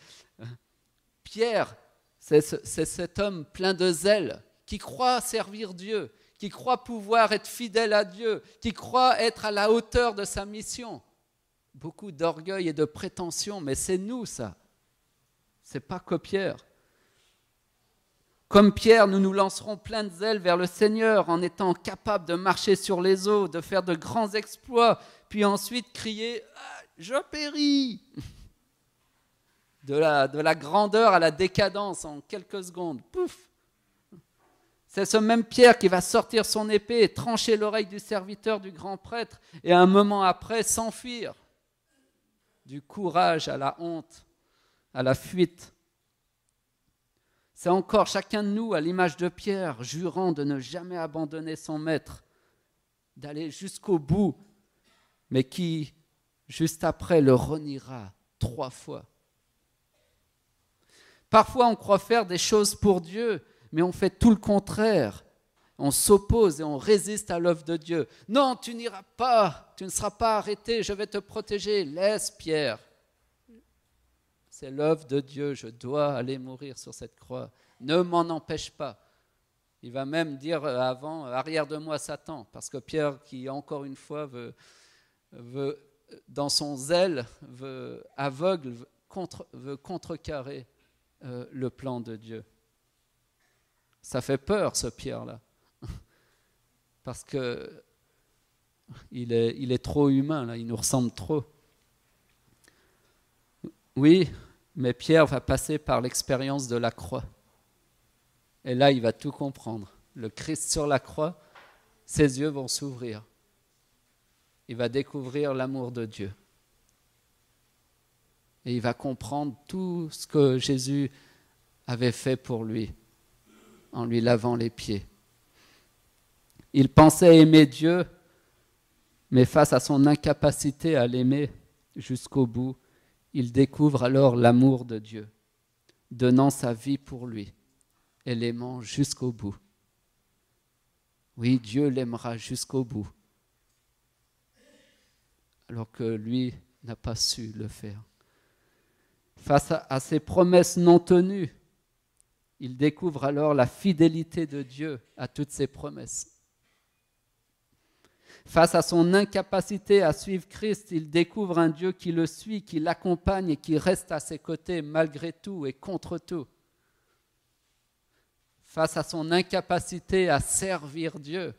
Pierre, c'est cet homme plein de zèle qui croit servir Dieu, qui croit pouvoir être fidèle à Dieu, qui croit être à la hauteur de sa mission. Beaucoup d'orgueil et de prétention, mais c'est nous ça. C'est pas que Pierre. Comme Pierre, nous nous lancerons plein de zèle vers le Seigneur en étant capables de marcher sur les eaux, de faire de grands exploits, puis ensuite crier ah, « Je péris !» de la grandeur à la décadence en quelques secondes. Pouf! C'est ce même Pierre qui va sortir son épée et trancher l'oreille du serviteur du grand prêtre et un moment après s'enfuir. Du courage à la honte, à la fuite. C'est encore chacun de nous, à l'image de Pierre, jurant de ne jamais abandonner son maître, d'aller jusqu'au bout, mais qui, juste après, le reniera 3 fois. Parfois, on croit faire des choses pour Dieu, mais on fait tout le contraire. On s'oppose et on résiste à l'œuvre de Dieu. Non, tu n'iras pas, tu ne seras pas arrêté, je vais te protéger. Laisse, Pierre. C'est l'œuvre de Dieu, je dois aller mourir sur cette croix. Ne m'en empêche pas. Il va même dire avant, arrière de moi Satan, parce que Pierre, qui encore une fois veut dans son zèle, aveugle, veut contrecarrer le plan de Dieu. Ça fait peur, ce Pierre-là, parce que il est trop humain, là, il nous ressemble trop. Oui, mais Pierre va passer par l'expérience de la croix. Et là, il va tout comprendre. Le Christ sur la croix, ses yeux vont s'ouvrir. Il va découvrir l'amour de Dieu. Et il va comprendre tout ce que Jésus avait fait pour lui, en lui lavant les pieds. Il pensait aimer Dieu, mais face à son incapacité à l'aimer jusqu'au bout, il découvre alors l'amour de Dieu, donnant sa vie pour lui et l'aimant jusqu'au bout. Oui, Dieu l'aimera jusqu'au bout. alors que lui n'a pas su le faire. Face à ces promesses non tenues, il découvre alors la fidélité de Dieu à toutes ses promesses. Face à son incapacité à suivre Christ, il découvre un Dieu qui le suit, qui l'accompagne et qui reste à ses côtés malgré tout et contre tout. Face à son incapacité à servir Dieu,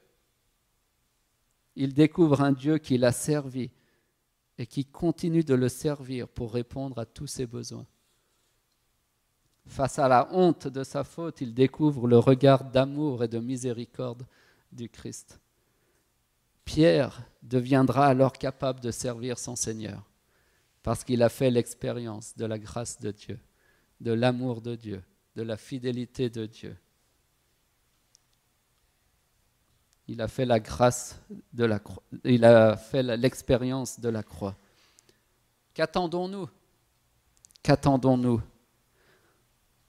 il découvre un Dieu qui l'a servi et qui continue de le servir pour répondre à tous ses besoins. Face à la honte de sa faute, il découvre le regard d'amour et de miséricorde du Christ. Pierre deviendra alors capable de servir son Seigneur parce qu'il a fait l'expérience de la grâce de Dieu, de l'amour de Dieu, de la fidélité de Dieu. Il a fait la grâce de la croix, il a fait l'expérience de la croix. Qu'attendons-nous ? Qu'attendons-nous ?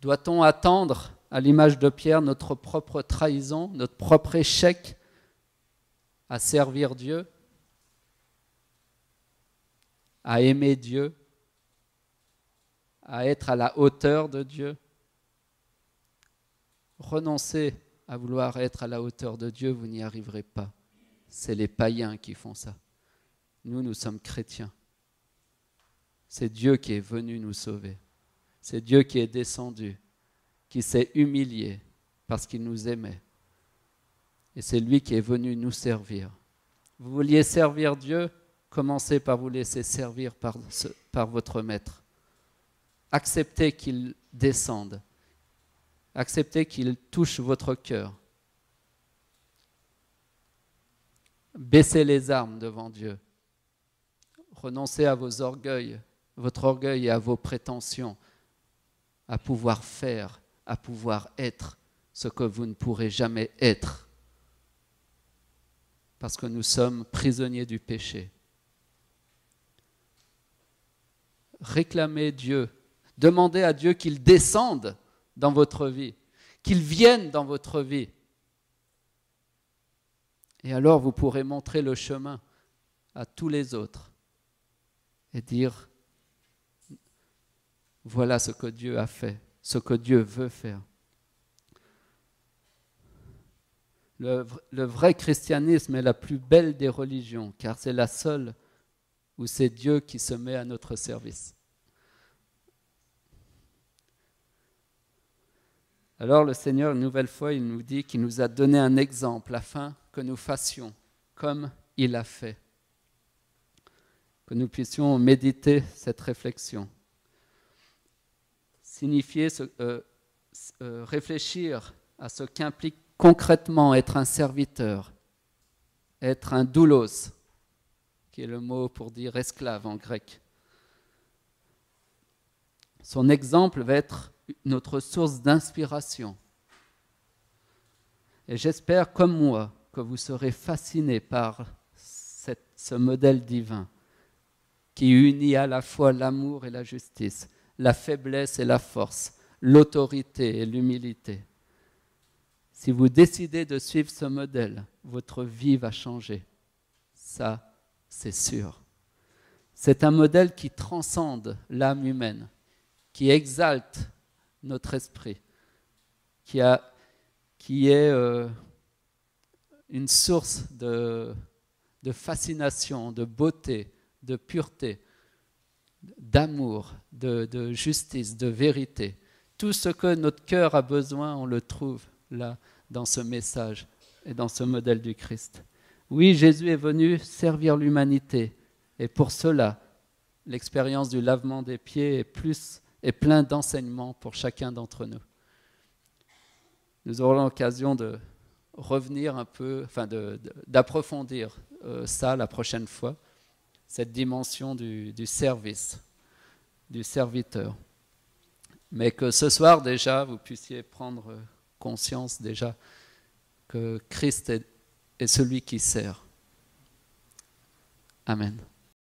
Doit-on attendre, à l'image de Pierre, notre propre trahison, notre propre échec à servir Dieu, à aimer Dieu, à être à la hauteur de Dieu? Renoncez à vouloir être à la hauteur de Dieu, vous n'y arriverez pas. C'est les païens qui font ça. Nous, nous sommes chrétiens. C'est Dieu qui est venu nous sauver. C'est Dieu qui est descendu, qui s'est humilié parce qu'il nous aimait. Et c'est lui qui est venu nous servir. Vous vouliez servir Dieu, commencez par vous laisser servir par votre Maître. Acceptez qu'il descende. Acceptez qu'il touche votre cœur. Baissez les armes devant Dieu. Renoncez à vos orgueils, votre orgueil et à vos prétentions, à pouvoir faire, à pouvoir être ce que vous ne pourrez jamais être. Parce que nous sommes prisonniers du péché. Réclamez Dieu. Demandez à Dieu qu'il descende dans votre vie, qu'il vienne dans votre vie. Et alors vous pourrez montrer le chemin à tous les autres et dire, voilà ce que Dieu a fait, ce que Dieu veut faire. Le vrai christianisme est la plus belle des religions, car c'est la seule où c'est Dieu qui se met à notre service. Alors le Seigneur, une nouvelle fois, il nous dit qu'il nous a donné un exemple afin que nous fassions comme il a fait. Que nous puissions méditer cette réflexion. Signifier, réfléchir à ce qu'implique concrètement être un serviteur, être un doulos, qui est le mot pour dire esclave en grec. Son exemple va être notre source d'inspiration. Et j'espère, comme moi, que vous serez fascinés par ce modèle divin qui unit à la fois l'amour et la justice, la faiblesse et la force, l'autorité et l'humilité. Si vous décidez de suivre ce modèle, votre vie va changer. Ça, c'est sûr. C'est un modèle qui transcende l'âme humaine, qui exalte notre esprit, qui est une source de fascination, de beauté, de pureté, d'amour, de justice, de vérité. Tout ce que notre cœur a besoin, on le trouve là, dans ce message et dans ce modèle du Christ. Oui, Jésus est venu servir l'humanité, et pour cela, l'expérience du lavement des pieds est plein d'enseignements pour chacun d'entre nous. Nous aurons l'occasion de revenir un peu, d'approfondir ça la prochaine fois, cette dimension du service, du serviteur. Mais que ce soir déjà, vous puissiez prendre conscience déjà que Christ est celui qui sert. Amen.